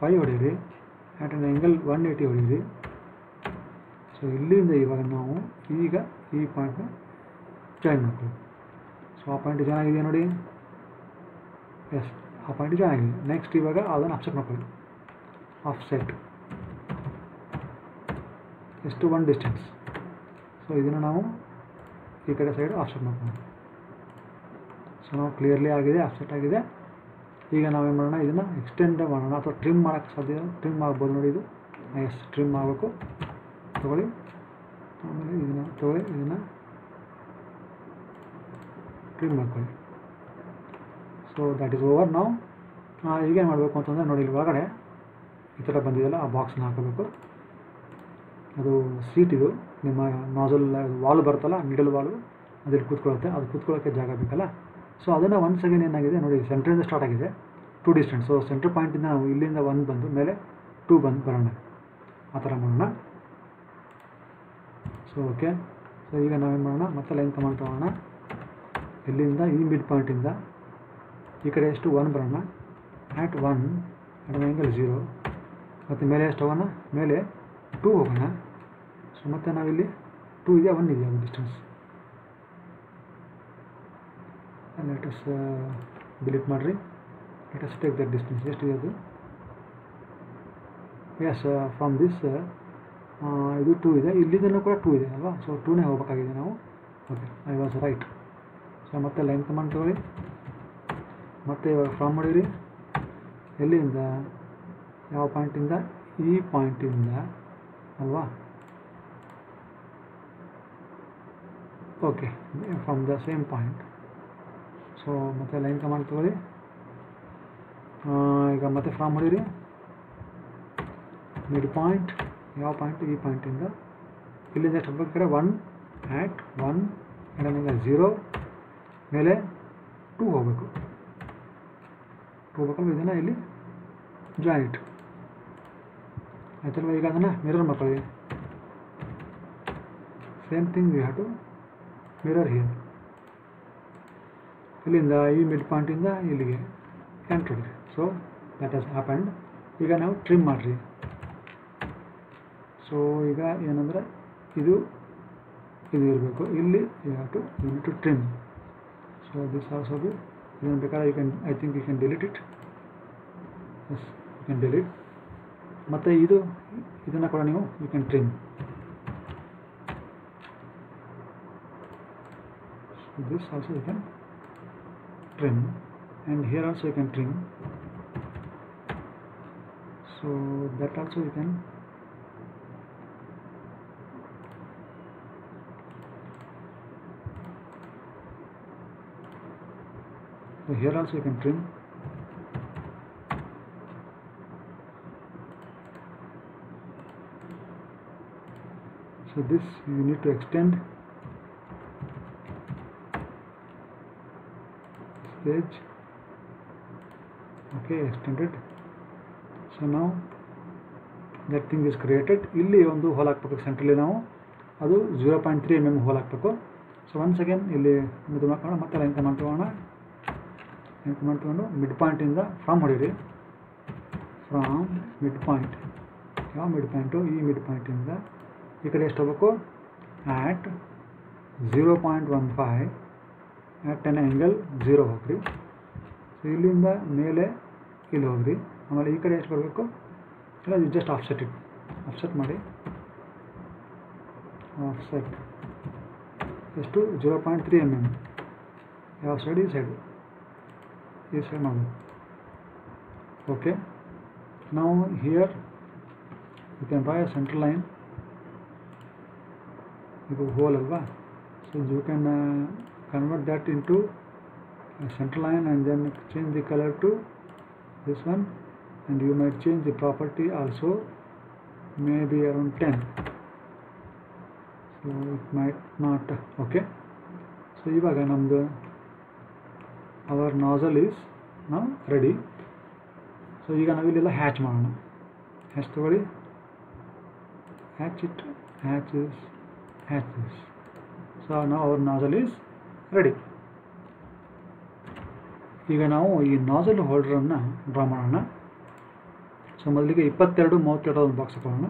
5 ಹೊಡೀರಿ, ಆ್ಯಟ್ ಅನ್ ಆ್ಯಂಗಲ್ 180 ಹೊಡೀರಿ. ಸೊ ಇಲ್ಲಿಂದ ಇವಾಗ ನಾವು ಈಗ ಈ ಪಾಯಿಂಟ್ನ ಜಾಯ್ನ್ ಮಾಡ್ಕೊಳ್ಳಿ. ಸೊ ಆ ಪಾಯಿಂಟ್ ಜಾಯ್ನ್ ಆಗಿದೆಯಾ ನೋಡಿ, ಎಸ್, ಆ ಪಾಯಿಂಟ್ ಜಾಯ್ನ್ ಆಗಿದೆ. ನೆಕ್ಸ್ಟ್ ಇವಾಗ ಅದನ್ನು ಆಫ್ಸೆಟ್ ಮಾಡ್ಕೊಳ್ಳಿ. ಆಫ್ಸೆಟ್ ಎಷ್ಟು, 1 ಡಿಸ್ಟೆನ್ಸ್. ಸೊ ಇದನ್ನು ನಾವು ಈ ಕಡೆ ಸೈಡ್ ಆಫ್ಸೆಟ್ ಮಾಡ್ಕೊಳ್ಳೋಣ. ಸೊ ನಾವು ಕ್ಲಿಯರ್ಲಿ ಆಗಿದೆ, ಆಫ್ಸೆಟ್ ಆಗಿದೆ. ಈಗ ನಾವೇನು ಮಾಡೋಣ, ಇದನ್ನು ಎಕ್ಸ್ಟೆಂಡ್ ಮಾಡೋಣ ಅಥವಾ ಟ್ರಿಮ್ ಮಾಡೋಕ್ಕೆ ಸಾಧ್ಯ, ಟ್ರಿಮ್ ಮಾಡ್ಬೋದು ನೋಡಿ. ಇದು ಎಸ್, ಟ್ರಿಮ್ ಮಾಡಬೇಕು. ತೊಗೊಳ್ಳಿ, ಆಮೇಲೆ ಇದನ್ನು ತೊಗೊಳ್ಳಿ, ಇದನ್ನು ಟ್ರಿಮ್ ಮಾಡ್ಕೊಳ್ಳಿ. So that is over. ನಾವು ಈಗೇನು ಮಾಡಬೇಕು ಅಂತಂದರೆ ನೋಡಿ, ಇಲ್ಲಿ ಒಳಗಡೆ ಈ ಥರ ಬಂದಿದೆಯಲ್ಲ, ಆ ಬಾಕ್ಸ್ನ ಹಾಕೋಬೇಕು. ಅದು ಸೀಟ್, ಇದು ನಿಮ್ಮ ನಾಜಲ್ ವಾಲ್ ಬರುತ್ತಲ್ಲ, ಮಿಡಲ್ ವಾಲು, ಅದಲ್ಲಿ ಕೂತ್ಕೊಳ್ಳುತ್ತೆ. ಅದು ಕೂತ್ಕೊಳ್ಳೋಕ್ಕೆ ಜಾಗ ಬೇಕಲ್ಲ. ಸೊ ಅದನ್ನು ಒನ್ಸ್ ಅಗೇನ್ ಏನಾಗಿದೆ ನೋಡಿ, ಸೆಂಟ್ರಿಂದ ಸ್ಟಾರ್ಟ್ ಆಗಿದೆ 2 ಡಿಸ್ಟೆನ್ಸ್. ಸೊ ಸೆಂಟ್ರ್ ಪಾಯಿಂಟಿಂದ ನಾವು ಇಲ್ಲಿಂದ 1 ಬಂದು ಮೇಲೆ 2 ಬಂದು ಬರೋಣ, ಆ ಥರ ಮಾಡೋಣ. So okay. ಸೊ ಈಗ ನಾವೇನು ಮಾಡೋಣ, ಮತ್ತೆ ಲೈನ್ ಕಮಾಂಡ್ ತೊಗೊಳ್ಳೋಣ. ಇಲ್ಲಿಂದ ಈ ಮಿಡ್ ಪಾಯಿಂಟಿಂದ ಈ ಕಡೆ ಎಷ್ಟು 1 ಬರೋಣ, ಆ್ಯಟ್ 1 at an angle 0. ಮತ್ತು ಮೇಲೆ ಎಷ್ಟು ಹೋಗೋಣ, ಮೇಲೆ 2 ಹೋಗೋಣ. ಸೊ ಮತ್ತೆ ನಾವಿಲ್ಲಿ 2 ಇದೆಯಾ 1 ಇದೆಯಾ ಅದು ಡಿಸ್ಟೆನ್ಸ್. ಲೆಟಸ್ ಡಿಲೀಟ್ ಮಾಡಿರಿ. Let us take that distance. ಎಷ್ಟಿದೆ ಅದು, ಎಸ್, ಫ್ರಮ್ ದಿಸ್ ಇದು 2 ಇದೆ, ಇಲ್ಲಿಂದನೂ ಕೂಡ 2 ಇದೆ ಅಲ್ವಾ. ಸೊ 2ನೇ ಹೋಗಬೇಕಾಗಿದೆ ನಾವು. Okay, I was right. So ಮತ್ತೆ ಲೈನ್ ಕಮಾಂಡ್ ತೊಗೊಳ್ಳಿ. ಮತ್ತು ಇವಾಗ ಫ್ರಾಮ್ ಮಾಡಿರಿ. ಎಲ್ಲಿಂದ, ಯಾವ ಪಾಯಿಂಟಿಂದ, ಈ ಪಾಯಿಂಟಿಂದ ಅಲ್ವಾ. Okay, from the same point. So ಮತ್ತೆ ಲೈನ್ ಕಮಾಂಡ್ ತೊಗೊಳ್ಳಿ. ಈಗ ಮತ್ತೆ ಫ್ರಾಮ್ ಮಾಡಿರಿ. ಮಿಡ್ ಪಾಯಿಂಟ್, ಯಾವ ಪಾಯಿಂಟ್, ಈ ಪಾಯಿಂಟಿಂದ ಇಲ್ಲಿಂದ ಎಷ್ಟು ಹೋಗ್ಬೇಕು ಕಡೆ 1 at 1 at an angle 0. ಮೇಲೆ 2 ಹೋಗಬೇಕು, 2 ಹೋಗ್ಬೇಕಲ್ವ. ಇದನ್ನು ಇಲ್ಲಿ ಜಾಯಿನ್ ಇಟ್ ಆಯ್ತಲ್ವ. ಈಗ ಅದನ್ನು ಮಿರರ್ ಮಾಡ್ಕೊಳ್ಳಿ. Same thing we have to mirror here. ಇಲ್ಲಿಂದ ಈ ಮಿಡ್ ಪಾಯಿಂಟಿಂದ ಇಲ್ಲಿಗೆ ಎಂಟ್ರ್ ಹೊಡಿರಿ. So that has happened. ಈಗ ನಾವು ಟ್ರಿಮ್ ಮಾಡಿರಿ. ಸೊ ಈಗ ಏನಂದರೆ ಇದು ಇರಬೇಕು ಇಲ್ಲಿ. You have to to trim. So this also be ಇದನ್ನು ಬೇಕಾದ್ರೆ you can, I think you can delete it. Yes, you can delete. ಮತ್ತು ಇದನ್ನು ಕೂಡ ನೀವು you can trim. So this also you can trim, and here also you can trim. So that also you can here also you can trim. So this you need to extend edge. Okay, extended. So now that thing is created. ಇಲ್ಲಿ ಒಂದು hole ಹಾಕಬೇಕು ಸೆಂಟ್ರಲ್ಲಿ. ನಾವು ಅದು 0.3 mm hole ಹಾಕಬೇಕು. So once again ಇಲ್ಲಿ ಇದು ಮಾಡ್ಕೊಂಡು ಮತ್ತೆ ಲೈನ್ ಕಮಾಂಡ್ ತೊಗೋಣ. ಲೈನ್ ಕಮಾಂಡ್ ತೊಗೊಂಡು ಮಿಡ್ ಪಾಯಿಂಟಿಂದ ಫ್ರಾಮ್ ಹೊಡೀರಿ. From mid point. ಯಾವ ಮಿಡ್ ಪಾಯಿಂಟು? ಈ ಮಿಡ್ ಪಾಯಿಂಟಿಂದ ಈ ಕಡೆ ಎಷ್ಟು ಹೋಗಬೇಕು? ಆ್ಯಟ್ 0.15 at an angle 0 ಹೋಗ್ರಿ. ಸೊ ಇಲ್ಲಿಂದ ಮೇಲೆ ಇಲ್ಲಿ ಹೋಗ್ರಿ. ಆಮೇಲೆ ಈ ಕಡೆ ಎಷ್ಟು ಬರಬೇಕು? ಇಲ್ಲ, you just offset it. Offset ಮಾಡಿ. ಆಫ್ಸೆಟ್ ಎಷ್ಟು? 0.3 mm. ಯಾವ ಸೈಡ್? ಈ ಸೈಡು. ಈ ಸೈಡ್ ಮಾಡಬೇಕು. ಓಕೆ, ನಾವು here you can draw a central line. ಇದು ಹೋಲ್ ಅಲ್ವಾ? So you can convert that into a central line and then change the color to this one, and you might change the property also, maybe around 10. So it might not. Okay, so ivaga namdu our nozzle is now ready. So ಈಗ ನಾವು ಇಲ್ಲೆಲ್ಲ hatch ಮಾಡೋಣ. Hatch ತಗೊಳ್ಳಿ. Hatch it. Hatch this. So now our nozzle is ready. ಈಗ ನಾವು ಈ nozzle ಹೋಲ್ಡರನ್ನು draw ಮಾಡೋಣ. So ಮೊದಲಿಗೆ 22, 32 ಒಂದು ಬಾಕ್ಸ್ ಹಾಕೋಣ.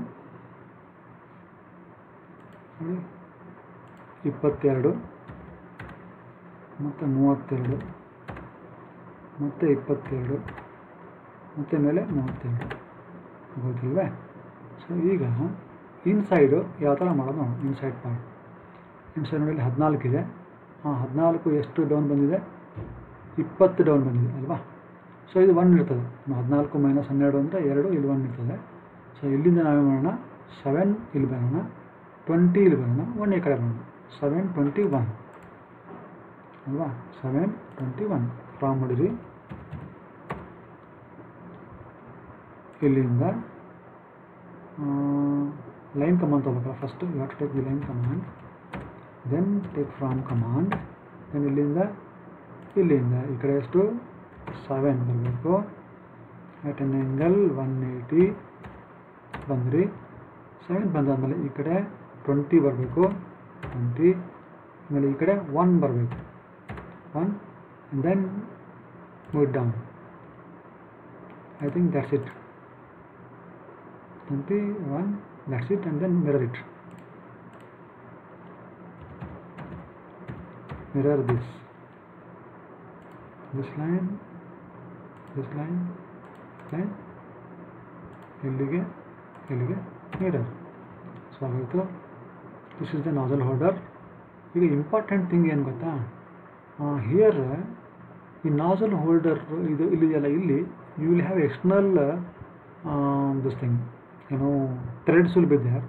22 ಮತ್ತು 32 ಮತ್ತು 22 ಮತ್ತು ಮೇಲೆ 32 ಗೊತ್ತಿಲ್ವೇ? ಸೊ ಈಗ ಇನ್ಸೈಡು ಯಾವ ಥರ ಮಾಡೋದು ನೋಡೋಣ. Inside part. ಇನ್ಸೈಡ್ ನೋಡಿ 14 ಇದೆ. 14 ಎಷ್ಟು ಡೌನ್ ಬಂದಿದೆ? 20 ಡೌನ್ ಬಂದಿದೆ ಅಲ್ವಾ? ಸೊ ಇದು 1 ಇರ್ತದೆ. 14 - 12 ಅಂದರೆ 2, ಇಲ್ಲಿ 1 ಇರ್ತದೆ. ಸೊ ಇಲ್ಲಿಂದ ನಾವೇ ಮಾಡೋಣ. 7 ಇಲ್ಲಿ ಬರೋಣ, 20 ಇಲ್ಲಿ ಬರೋಣ, 1 ಈ ಕಡೆ ಬರೋಣ. 721 ಅಲ್ವಾ? 721 ಫ್ರಾಮ್ ಮಾಡಿರಿ. ಇಲ್ಲಿಂದ ಲೈನ್ ಕಮಾಂಡ್ ತೊಗೋಬೇಕಲ್ಲ. First you have to take the line command, then take from command, then ಇಲ್ಲಿಂದ ಈ ಕಡೆ ಎಷ್ಟು? 7 ಬರಬೇಕು. at an angle 180 ಬಂದ್ರಿ. 7 ಬಂದಾದಮೇಲೆ ಈ ಕಡೆ 20 ಬರಬೇಕು. 20 ಆಮೇಲೆ ಈ ಕಡೆ 1 ಬರಬೇಕು. 1 and then move it down. I think that's it. 21, that's it, and then mirror it. Mirror this line, ಇಲ್ಲಿಗೆ mirror. ಸೊ ಆಯಿತು. This is the nozzle holder. ಈಗ ಇಂಪಾರ್ಟೆಂಟ್ ಥಿಂಗ್ ಏನು ಗೊತ್ತಾ? ಹಿಯರ್ ಈ ನಾಜಲ್ ಹೋಲ್ಡರ್ ಇದು ಇಲ್ಲಿದೆಯಲ್ಲ, ಇಲ್ಲಿ you will have external this thing, threads will be there.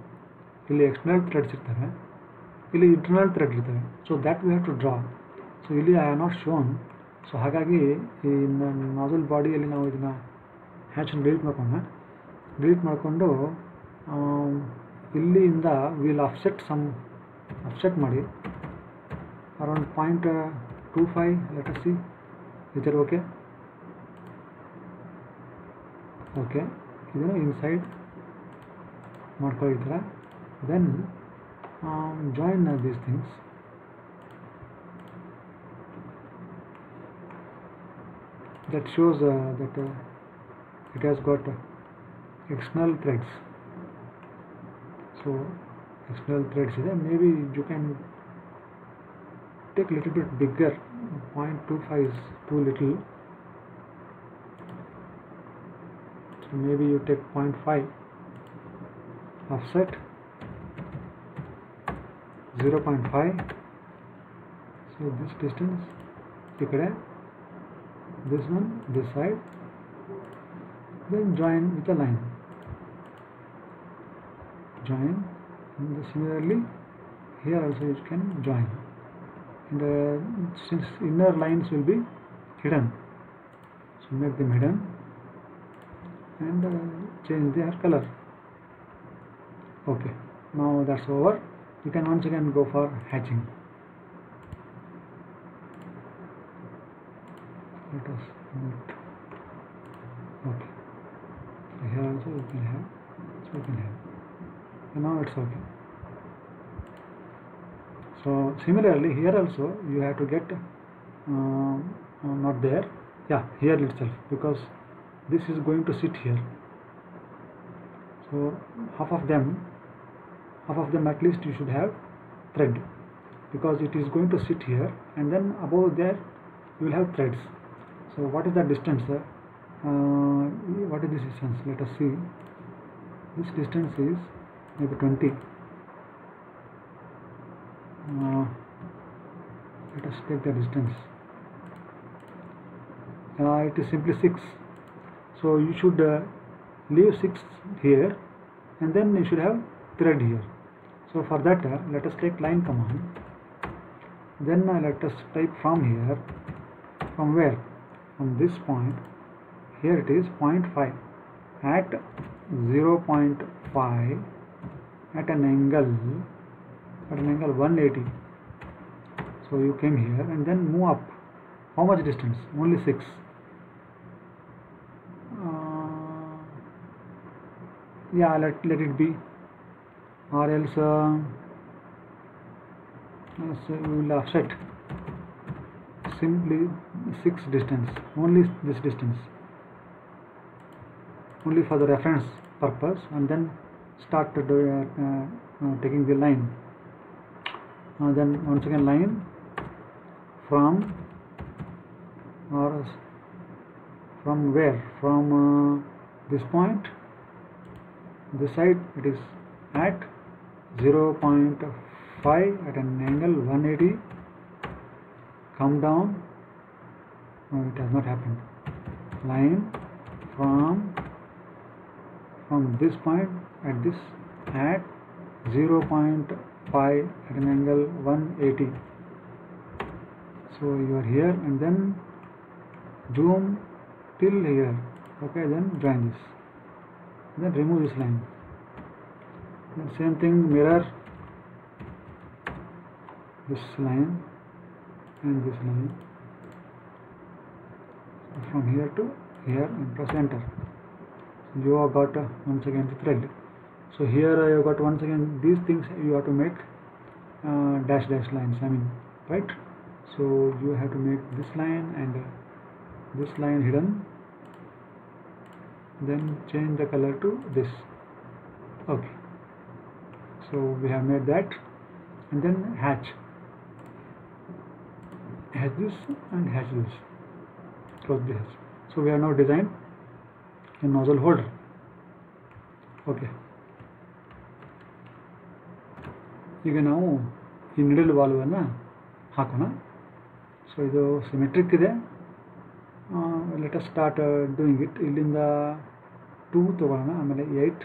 ಇಲ್ಲಿ ಎಕ್ಸ್ಟರ್ನಲ್ ಥ್ರೆಡ್ಸ್ ಇರ್ತವೆ, ಇಲ್ಲಿ ಇಂಟರ್ನಲ್ ಥ್ರೆಡ್ ಇರ್ತವೆ. So that we have to draw. So ಇಲ್ಲಿ I are not shown. So ಹಾಗಾಗಿ ಈ ನಾಜಲ್ ಬಾಡಿಯಲ್ಲಿ ನಾವು ಇದನ್ನು ಹ್ಯಾಚನ್ನು ಡಿಲೀಟ್ ಮಾಡಿಕೊಂಡು ಇಲ್ಲಿಂದ ವಿಲ್ ಆಫ್ಸೆಟ್ ಮಾಡಿ around 0.5 25, let us see, is that okay? Okay, ಇದನ್ನು inside ಮಾಡ್ಕೊಳ್ಳಿ ಈ ಥರ. Then join these things. That shows that it has got external threads. So external threads ಇದೆ. Maybe you can take a little bit bigger. 0.25 is too little. So maybe you take 0.5 offset, 0.5. So this distance, this one, this side, then join with a line. Join, and similarly here also you can join. And since inner lines will be hidden, so make them hidden and change their color. Okay, now that's over. You can once again go for hatching. Let us note. Okay, so here also you can have, so you can have, and now it's okay. So similarly here also you have to get not there, yeah, here itself, because this is going to sit here. So half of them at least you should have thread, because it is going to sit here, and then above there you will have threads. So what is the distance? What is this distance? Let us see. This distance is maybe 20. Let us take the distance. It is simply 6. So you should leave 6 here, and then you should have thread here. So for that let us take line command. Then let us type from here, from where? From this point, here it is 0.5, at 0.5 at an angle 180. So you came here and then move up. How much distance? Only 6. Yeah, let it be, or else so we will offset simply 6 distance, only this distance, only for the reference purpose, and then start taking the line. Then once again line from, or from where? From this point, this side it is at 0.5 at an angle 180. Come down. No, it has not happened. Line from this point at 0.5 at an angle 180. So you are here, and then zoom till here. Okay, then join this. Then remove this line. Then same thing, mirror this line and this line from here to here, and press enter. You have got once again the thread. So here you have got once again these things you have to make dash lines, I mean, right? So you have to make this line and this line hidden, then change the color to this. Okay, so we have made that, and then hatch this and hatch this, close the hatch. So we have now designed a nozzle holder. Okay, ಈಗ ನಾವು ಈ needle ವಾಲ್ವನ್ನು ಹಾಕೋಣ. So ಇದು symmetric ಇದೆ. Let us start doing it. ಇಲ್ಲಿಂದ 2 ತೊಗೊಳ್ಳೋಣ, ಆಮೇಲೆ 8,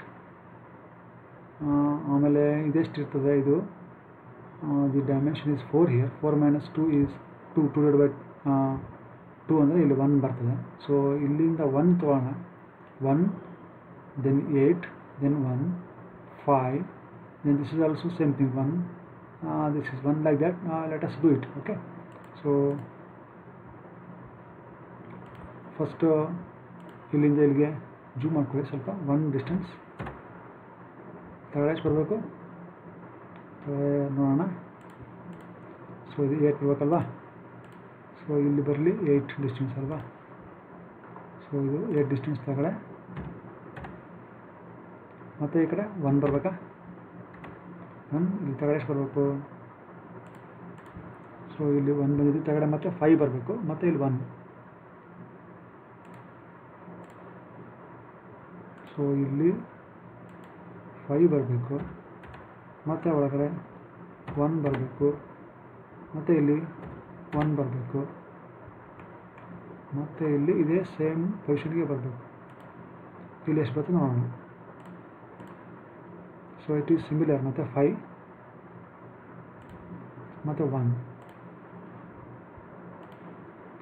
ಆಮೇಲೆ ಇದೆಷ್ಟಿರ್ತದೆ ಇದು, the dimension is 4 here. 4 - 2 is 2 divided by 2 ಅಂದರೆ ಇಲ್ಲಿ 1 ಬರ್ತದೆ. ಸೊ ಇಲ್ಲಿಂದ 1 ತೊಗೊಳ್ಳೋಣ, 1, then 8, then 1, 5, then this is also same thing, 1, this is 1, like that. Let us do it. Okay, so first ಇಲ್ಲಿಂದ ಇಲ್ಲಿಗೆ ಜೂಮ್ ಮಾಡ್ಕೊಳ್ಳಿ ಸ್ವಲ್ಪ, 1 ಡಿಸ್ಟೆನ್ಸ್ ಕೆಳಗಡೆ ಎಷ್ಟು ಬರಬೇಕು ನೋಡೋಣ. ಸೊ ಇದು 8 ಬರಬೇಕಲ್ವಾ. ಸೊ ಇಲ್ಲಿ ಬರಲಿ 8 ಡಿಸ್ಟೆನ್ಸ್ ಅಲ್ವಾ. ಸೊ ಇದು 8 ಡಿಸ್ಟೆನ್ಸ್ ಕೆಳಗಡೆ, ಮತ್ತು ಈ ಕಡೆ 1 ಬರಬೇಕಾ, 1 ಇಲ್ಲಿ ಕೆಳಗಡೆ ಎಷ್ಟು ಬರಬೇಕು. ಸೊ ಇಲ್ಲಿ 1 ಬಂದಿದ್ದು ಕೆಳಗಡೆ, ಮತ್ತು 5 ಬರಬೇಕು, ಮತ್ತು ಇಲ್ಲಿ 1. ಸೊ ಇಲ್ಲಿ 5 ಬರಬೇಕು, ಮತ್ತು ಒಳಗಡೆ 1 ಬರಬೇಕು, ಮತ್ತು ಇಲ್ಲಿ 1 ಬರಬೇಕು, ಮತ್ತು ಇಲ್ಲಿ ಇದೇ ಸೇಮ್ ಪೊಸಿಷನ್ಗೆ ಬರಬೇಕು. ಇಲ್ಲಿ ಎಷ್ಟು ಬರ್ತದೆ ನೋಡೋಣ. ಸೊ ಇಟ್ ಈಸ್ ಸಿಮಿಲರ್, ಮತ್ತು 5 ಮತ್ತು 1.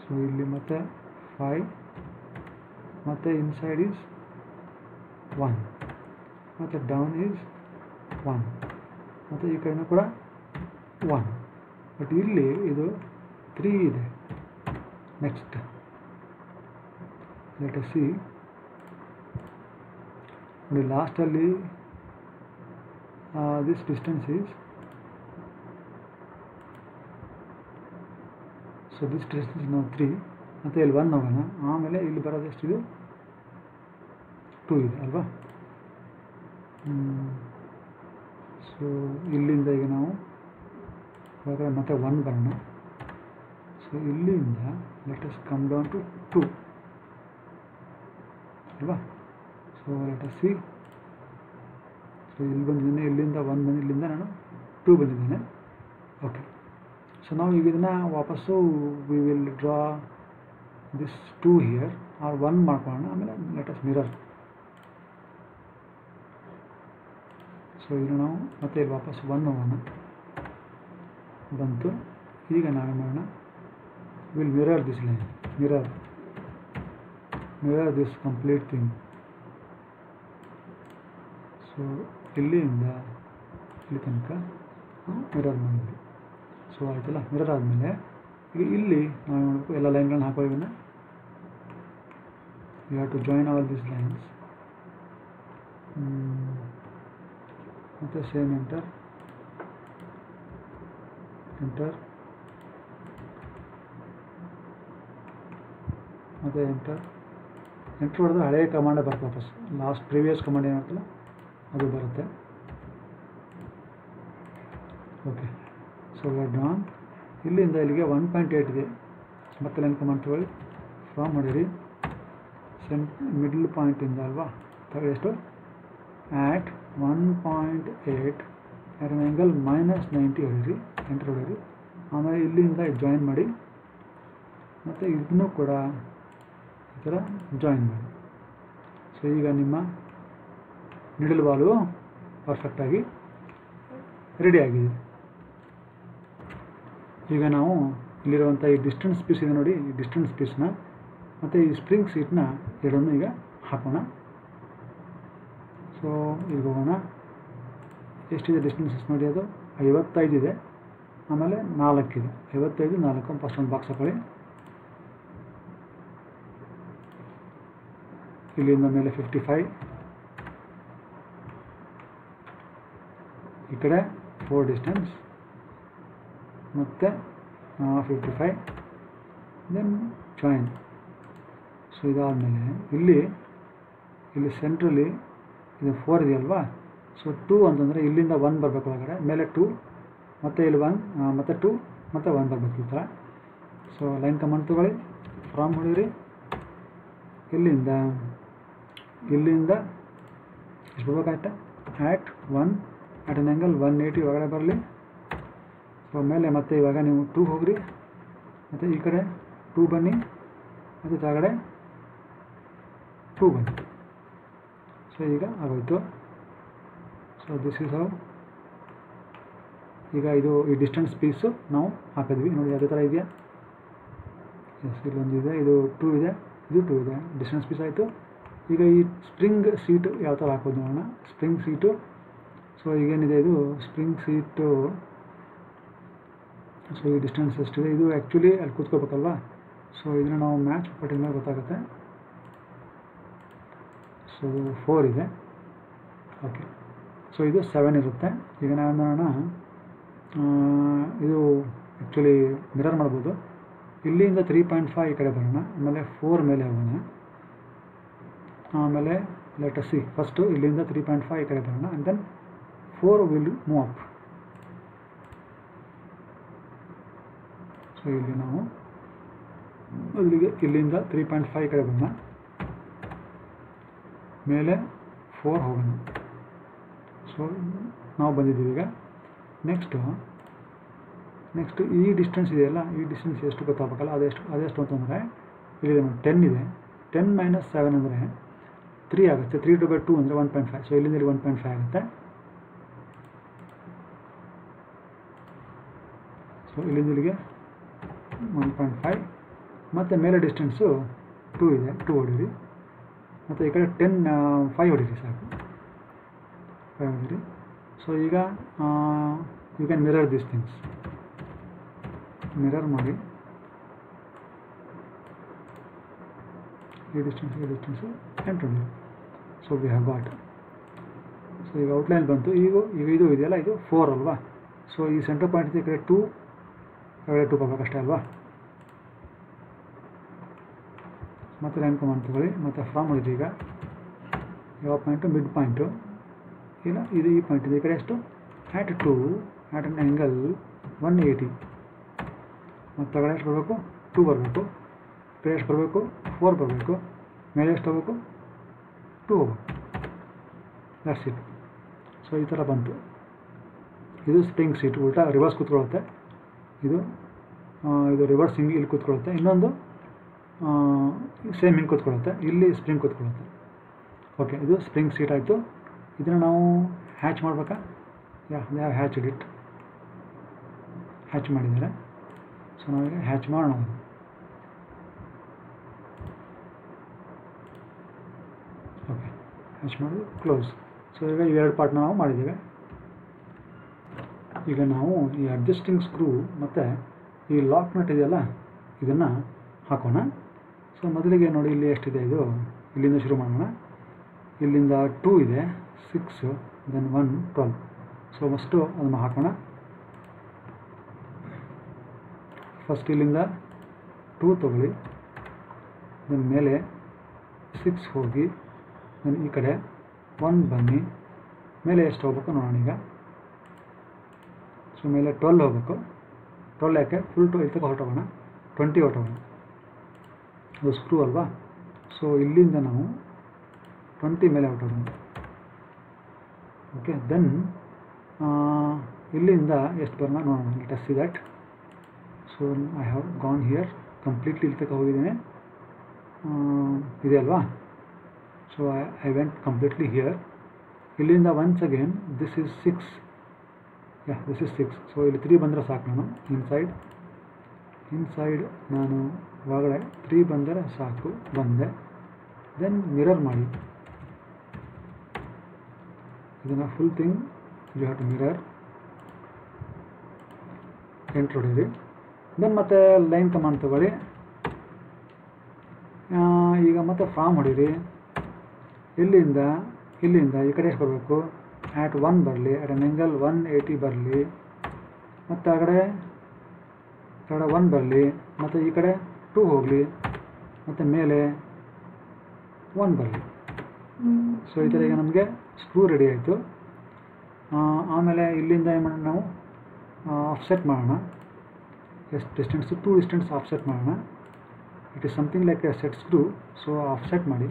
ಸೊ ಇಲ್ಲಿ ಮತ್ತೆ 5 ಮತ್ತು ಇನ್ಸೈಡ್ ಈಸ್ 1 ಮತ್ತು ಡೌನ್ ಈಸ್ 1 ಮತ್ತು ಈ ಕಡೆನೂ ಕೂಡ 1. ಬಟ್ ಇಲ್ಲಿ ಇದು 3 ಇದೆ. Next let us C. ನೋಡಿ ಲಾಸ್ಟಲ್ಲಿ this distance is, so this distance ನಾವು 3 ಮತ್ತು ಇಲ್ಲಿ 1 ಹೋಗೋಣ. ಆಮೇಲೆ ಇಲ್ಲಿ ಬರೋದು ಎಷ್ಟಿದೆ 2 ಇದೆ ಅಲ್ವಾ. ಸೊ ಇಲ್ಲಿಂದ ಈಗ ನಾವು ಹೊರಗಡೆ ಮತ್ತೆ 1 ಬರೋಣ. ಸೊ ಇಲ್ಲಿಂದ let us come down to 2 ಅಲ್ವಾ. So let us see. So ಇಲ್ಲಿ ಬಂದಿದ್ದೇನೆ, ಇಲ್ಲಿಂದ 1 ಬಂದು ಇಲ್ಲಿಂದ ನಾನು 2 ಬಂದಿದ್ದೇನೆ. ಓಕೆ. ಸೊ ನಾವು ಈಗ ಇದನ್ನು ವಾಪಸ್ಸು we will draw this 2 here or 1 ಮಾಡ್ಕೊಳ್ಳೋಣ. ಆಮೇಲೆ ಲೆಟ್ ಅಸ್ ಮಿರರ್. ಸೊ ಈಗ ನಾವು ಮತ್ತೆ ಇಲ್ಲಿ ವಾಪಸ್ 1 ಹೋಗೋಣ, ಬಂತು. ಈಗ ನಾವೇನು ಮಾಡೋಣ, will mirror this line, mirror this complete thing. So ಇಲ್ಲಿಂದ ಇಲ್ಲಿ ತನಕ ಮಿರರ್ ಮಾಡಿದ್ವಿ. ಸೊ ಆಯ್ತಲ್ಲ, ಮಿರರ್ ಆದಮೇಲೆ ಈಗ ಇಲ್ಲಿ ನಾವು ಮಾಡಬೇಕು, ಎಲ್ಲ ಲೈನ್ಗಳನ್ನ ಹಾಕೋ. ಇವನ್ನ you have to join all these lines. ಮತ್ತು ಸೇಮ್ ಎಂಟರ್ ಮತ್ತು ಎಂಟರ್ ಹೊಡೆದ್ರೆ ಹಳೆಯ ಕಮಾಂಡೇ ಬರುತ್ತೆ ವಾಪಸ್. ಲಾಸ್ಟ್ ಪ್ರೀವಿಯಸ್ ಕಮಾಂಡ್ ಏನಾಗ್ತಲ್ಲ ಅದು ಬರುತ್ತೆ. ಓಕೆ. So we done. ಇಲ್ಲಿಂದ ಇಲ್ಲಿಗೆ 1.8 ಇದೆ. ಮತ್ತೆ ಲೈನ್ ಕಮಾಂಡ್ ತಗೊಳ್ಳಿ, ಫ್ರಾಮ್ ಹೊಡೀರಿ, ಮಿಡ್ಲ್ ಪಾಯಿಂಟಿಂದ ಅಲ್ವಾ ಎಷ್ಟು, ಆ್ಯಟ್ 1.8 at an angle -90 ಹೊಡೀರಿ, ಎಂಟರ್ ಹೊಡೀರಿ. ಆಮೇಲೆ ಇಲ್ಲಿಂದ ಜಾಯಿನ್ ಮಾಡಿ, ಮತ್ತು ಇದನ್ನು ಕೂಡ ಈ ಥರ ಜಾಯಿನ್ ಮಾಡಿ. ಸೊ ಈಗ ನಿಮ್ಮ ನಿಡಲ್ ಬಾಲು ಪರ್ಫೆಕ್ಟಾಗಿ ರೆಡಿಯಾಗಿದೆ. ಈಗ ನಾವು ಇಲ್ಲಿರುವಂಥ ಈ ಡಿಸ್ಟೆನ್ಸ್ ಪೀಸ್ ಇದೆ ನೋಡಿ, ಈ ಡಿಸ್ಟೆನ್ಸ್ ಪೀಸ್ನ ಮತ್ತು ಈ ಸ್ಪ್ರಿಂಗ್ ಸೀಟ್ನ ಎರಡನ್ನೂ ಈಗ ಹಾಕೋಣ. ಸೊ ಈಗ ಹೋಗೋಣ. ಎಷ್ಟಿದೆ ಡಿಸ್ಟೆನ್ಸಸ್ ನೋಡಿ, ಅದು 55 ಇದೆ. ಆಮೇಲೆ 4 ಇದೆ, 55 4. ಫಸ್ಟ್ ಒಂದು ಬಾಕ್ಸ್ ಹಾಕೊಳ್ಳಿ. ಇಲ್ಲಿಂದ ಮೇಲೆ 55, ಈ ಕಡೆ 4 ಡಿಸ್ಟೆನ್ಸ್, ಮತ್ತು 55, ದೆನ್ ಜಾಯಿನ್. ಸೊ ಇದಾದಮೇಲೆ ಇಲ್ಲಿ ಸೆಂಟ್ರಲ್ಲಿ ಇದು 4 ಇದೆಯಲ್ವಾ. ಸೊ 2 ಅಂತಂದರೆ ಇಲ್ಲಿಂದ 1 ಬರಬೇಕು ಒಳಗಡೆ, ಮೇಲೆ 2, ಮತ್ತು ಇಲ್ಲಿ 1, ಮತ್ತು 2, ಮತ್ತು 1 ಬರಬೇಕು ಈ ಥರ. ಸೊ ಲೈನ್ ಕಮಾಂಡ್ ತಗೊಳ್ಳಿ, ಫ್ರಾಮ್ ಹೊಡೀರಿ. ಇಲ್ಲಿಂದ ಎಷ್ಟು ಬರಬೇಕಾಯ್ತಾ, ಆ್ಯಟ್ 1 at an angle 180 ಒಳಗಡೆ ಬರಲಿ. ಸೊ ಮೇಲೆ ಮತ್ತೆ ಇವಾಗ ನೀವು 2 ಹೋಗ್ರಿ, ಮತ್ತು ಈ ಕಡೆ 2 ಬನ್ನಿ, ಮತ್ತು ಕೆಳಗಡೆ 2 ಬನ್ನಿ. ಸೊ ಈಗ ಆಗೋಯ್ತು. So this is how. ಈಗ ಈ ಡಿಸ್ಟೆನ್ಸ್ ಪೀಸು ನಾವು ಹಾಕಿದ್ವಿ ನೋಡಿ, ಅದೇ ಥರ ಇದೆಯಾ. ಎಸ್, ಇಲ್ಲೊಂದಿದೆ, ಇದು 2 ಇದೆ, ಇದು 2 ಇದೆ, ಡಿಸ್ಟೆನ್ಸ್ ಪೀಸ್ ಆಯಿತು. ಈಗ ಈ ಸ್ಪ್ರಿಂಗ್ ಸೀಟು ಯಾವ ಥರ ಹಾಕೋದು ನೋಡೋಣ. ಸ್ಪ್ರಿಂಗ್ ಸೀಟು, ಸೊ ಈಗೇನಿದೆ ಇದು ಸ್ಪ್ರಿಂಗ್ ಸೀಟು. ಸೊ ಈ ಡಿಸ್ಟೆನ್ಸ್ ಎಷ್ಟಿದೆ, ಇದು ಆ್ಯಕ್ಚುಲಿ ಅಲ್ಲಿ ಕೂತ್ಕೋಬೇಕಲ್ವಾ. ಸೊ ಇದನ್ನು ನಾವು ಮ್ಯಾಚ್ ಪಟ್ಟಿದ ಮೇಲೆ ಗೊತ್ತಾಗುತ್ತೆ. ಸೊ 4 ಇದೆ. ಓಕೆ, ಸೊ ಇದು 7 ಇರುತ್ತೆ. ಈಗ ನಾವು ಮಾಡೋಣ, ಇದು ಆ್ಯಕ್ಚುಲಿ ಮಿರರ್ ಮಾಡ್ಬೋದು. ಇಲ್ಲಿಂದ 3.5 ಈ ಕಡೆ ಬರೋಣ, ಆಮೇಲೆ 4 ಮೇಲೆ ಹೋಗೋಣ, ಆಮೇಲೆ ಲೆಟ್ ಅಸ್ ಸಿ ಫಸ್ಟು ಇಲ್ಲಿಂದ 3.5 ಈ ಕಡೆ ಬರೋಣ, and then 4 will move up. So ಇಲ್ಲಿ ನಾವು ಇಲ್ಲಿಂದ 3.5 ಈ ಕಡೆ ಬರೋಣ, ಮೇಲೆ 4 ಹೋಗೋಣ. ಸೊ ನಾವು ಬಂದಿದ್ದೀವಿ. ಈಗ ನೆಕ್ಸ್ಟು ಈ ಡಿಸ್ಟೆನ್ಸ್ ಇದೆಯಲ್ಲ, ಈ ಡಿಸ್ಟೆನ್ಸ್ ಎಷ್ಟು ಗೊತ್ತಾಗಬೇಕಲ್ಲ, ಅದೆಷ್ಟು ಅಂತಂದರೆ ಇಲ್ಲಿ 10 ಇದೆ. 10 - 7 ಅಂದರೆ 3 ಆಗುತ್ತೆ. 3/2 ಅಂದರೆ 1.5. ಸೊ ಇಲ್ಲಿಂದ 1.5 ಆಗುತ್ತೆ. ಸೊ ಇಲ್ಲಿಂದ ಇಲ್ಲಿಗೆ 1.5, ಮತ್ತು ಮೇಲೆ ಡಿಸ್ಟೆನ್ಸು 2 ಇದೆ. 2 ಹೊಡೀರಿ, ಮತ್ತು ಈ ಕಡೆ 5 ಹೊಡೀರಿ, ಸಾಕು 5 ಹೊಡೀರಿ. ಸೊ ಈಗ you can mirror this things. Mirror ಮಾಡಿ ಈ ಡಿಸ್ಟೆನ್ಸು 8 ಹೊಡೀರಿ. So we have got. So ಈಗ ಔಟ್ಲೈನ್ ಬಂತು. ಈಗ ಇದು ಇದೆಯಲ್ಲ, ಇದು 4 ಅಲ್ವಾ. ಸೊ ಈ ಸೆಂಟರ್ ಪಾಯಿಂಟ್ ಈ ಕಡೆ 2 ಬರ್ಬೇಕಷ್ಟೇ ಅಲ್ವಾ. ಮತ್ತು ಲೈನ್ ಕಮಾಂಡ್ ತಗೊಳ್ಳಿ, ಮತ್ತು ಫ್ರಾಮ್ ಹೊಡಿರಿ. ಈಗ ಯಾವ ಪಾಯಿಂಟು? ಮಿಡ್ ಪಾಯಿಂಟು ಇಲ್ಲ, ಇದು ಈ ಪಾಯಿಂಟ್ ಇದೆ. ಈ ಕಡೆ ಎಷ್ಟು? at 2 at an angle 180. ಮತ್ತು ತಗಡೆ ಎಷ್ಟು ಬರಬೇಕು? 2 ಬರಬೇಕು. ಕಡೆ ಎಷ್ಟು ಬರಬೇಕು? 4 ಬರಬೇಕು. ಮೇಲೆ ಎಷ್ಟು ಹೋಗಬೇಕು? 2 ಹೋಗಬೇಕು. That's it. ಸೊ ಈ ಥರ ಬಂತು. ಇದು ಸ್ಪ್ರಿಂಗ್ ಸೀಟ್, ಉಲ್ಟಾ ರಿವರ್ಸ್ ಕೂತ್ಕೊಳ್ಳುತ್ತೆ. ಇದು ರಿವರ್ಸ್ ಹಿಂಗೆ ಇಲ್ಲಿ ಕೂತ್ಕೊಳ್ಳುತ್ತೆ. ಇನ್ನೊಂದು ಸೇಮ್ ಹಿಂಗೆ ಕೂತ್ಕೊಳ್ಳುತ್ತೆ. ಇಲ್ಲಿ ಸ್ಪ್ರಿಂಗ್ ಕೂತ್ಕೊಳ್ಳುತ್ತೆ. ಓಕೆ, ಇದು ಸ್ಪ್ರಿಂಗ್ ಸೀಟ್ ಆಯಿತು. ಇದನ್ನು ನಾವು ಹ್ಯಾಚ್ ಮಾಡಬೇಕಾ? They have hatch it. Hatch ಮಾಡಿದ್ದಾರೆ. ಸೊ ನಾವೀಗ ಹ್ಯಾಚ್ ಮಾಡೋಣ. ಓಕೆ, ಹ್ಯಾಚ್ ಮಾಡಿ ಕ್ಲೋಸ್. ಸೊ ಈಗ ಈ 2 ಪಾರ್ಟ್ನ ನಾವು ಮಾಡಿದ್ದೇವೆ. ಈಗ ನಾವು ಈ ಅಡ್ಜಸ್ಟಿಂಗ್ ಸ್ಕ್ರೂ ಮತ್ತು ಈ ಲಾಕ್ ನಟ್ ಇದೆಯಲ್ಲ, ಇದನ್ನು ಹಾಕೋಣ. ಸೊ ಮೊದಲಿಗೆ ನೋಡಿ, ಇಲ್ಲಿ ಎಷ್ಟಿದೆ ಇದು, ಇಲ್ಲಿಂದ ಶುರು ಮಾಡೋಣ. ಇಲ್ಲಿಂದ 2 ಇದೆ, 6, ದೆನ್ 1, 12. ಸೊ ಫಸ್ಟು ಅದನ್ನು ಹಾಕೋಣ. ಫಸ್ಟ್ ಇಲ್ಲಿಂದ 2 ತೊಗೊಳ್ಳಿ, ದೆನ್ ಮೇಲೆ 6 ಹೋಗಿ, ದೆನ್ ಈ ಕಡೆ 1 ಬನ್ನಿ. ಮೇಲೆ ಎಷ್ಟು ಹೋಗ್ಬೇಕು ನೋಡೋಣ ಈಗ. ಸೊ ಮೇಲೆ 12 ಹೋಗಬೇಕು. 12 ಯಾಕೆ? ಫುಲ್ 2 ಇಲ್ಲಿ ಹೊರಟೋಗೋಣ, 20 ಹೊರಟೋಗೋಣ. ಅದು ಸ್ಕ್ರೂ ಅಲ್ವಾ. ಸೊ ಇಲ್ಲಿಂದ ನಾವು 20 ಮೇಲೆ ಹೊರಟೋಗೋಣ. ಓಕೆ, ದೆನ್ ಇಲ್ಲಿಂದ ಎಷ್ಟು ಬರೋಣ ನೋಡೋಣ. Let us see that. So I have gone here, completely ಇಲ್ಲಿ ತನಕ ಹೋಗಿದ್ದೇನೆ, ಇದೆ ಅಲ್ವಾ. So I went completely here. ಇಲ್ಲಿಂದ once again this is 6. This is 6. So ಇಲ್ಲಿ 3 ಬಂದರೆ ಸಾಕು. ನಾನು ಇನ್ಸೈಡ್ ನಾನು ಒಳಗಡೆ 3 ಬಂದರೆ ಸಾಕು, ಬಂದೆ. ದೆನ್ ಮಿರರ್ ಮಾಡಿ ಇದನ್ನು full thing. You have to mirror. Enter ಹೊಡೀರಿ. ದೆನ್ ಮತ್ತೆ ಲೈನ್ ಕಮಾಂಡ್ ತಗೊಳ್ಳಿ. ಈಗ ಮತ್ತೆ ಫ್ರಾಮ್ ಹೊಡೀರಿ. ಇಲ್ಲಿಂದ ಈ ಕಡೆ ಎಷ್ಟು ಬರಬೇಕು? at 1 ಬರಲಿ, at an angle 180 ಬರಲಿ, ಮತ್ತು ಆ ಕಡೆ 1 ಬರಲಿ, ಮತ್ತು ಈ ಕಡೆ 2 ಹೋಗಲಿ, ಮತ್ತು ಮೇಲೆ 1 ಬರಲಿ. ಸೊ ಈ ಥರ ಈಗ ನಮಗೆ ಸ್ಕ್ರೂ ರೆಡಿ ಆಯಿತು. ಆಮೇಲೆ ಇಲ್ಲಿಂದ ಏನು ಮಾಡೋಣ, ನಾವು ಆಫ್ಸೆಟ್ ಮಾಡೋಣ. ಎಷ್ಟು ಡಿಸ್ಟೆನ್ಸು? 2 ಡಿಸ್ಟೆನ್ಸ್ ಆಫ್ಸೆಟ್ ಮಾಡೋಣ. It is something like A set screw. So offset ಮಾಡಿ,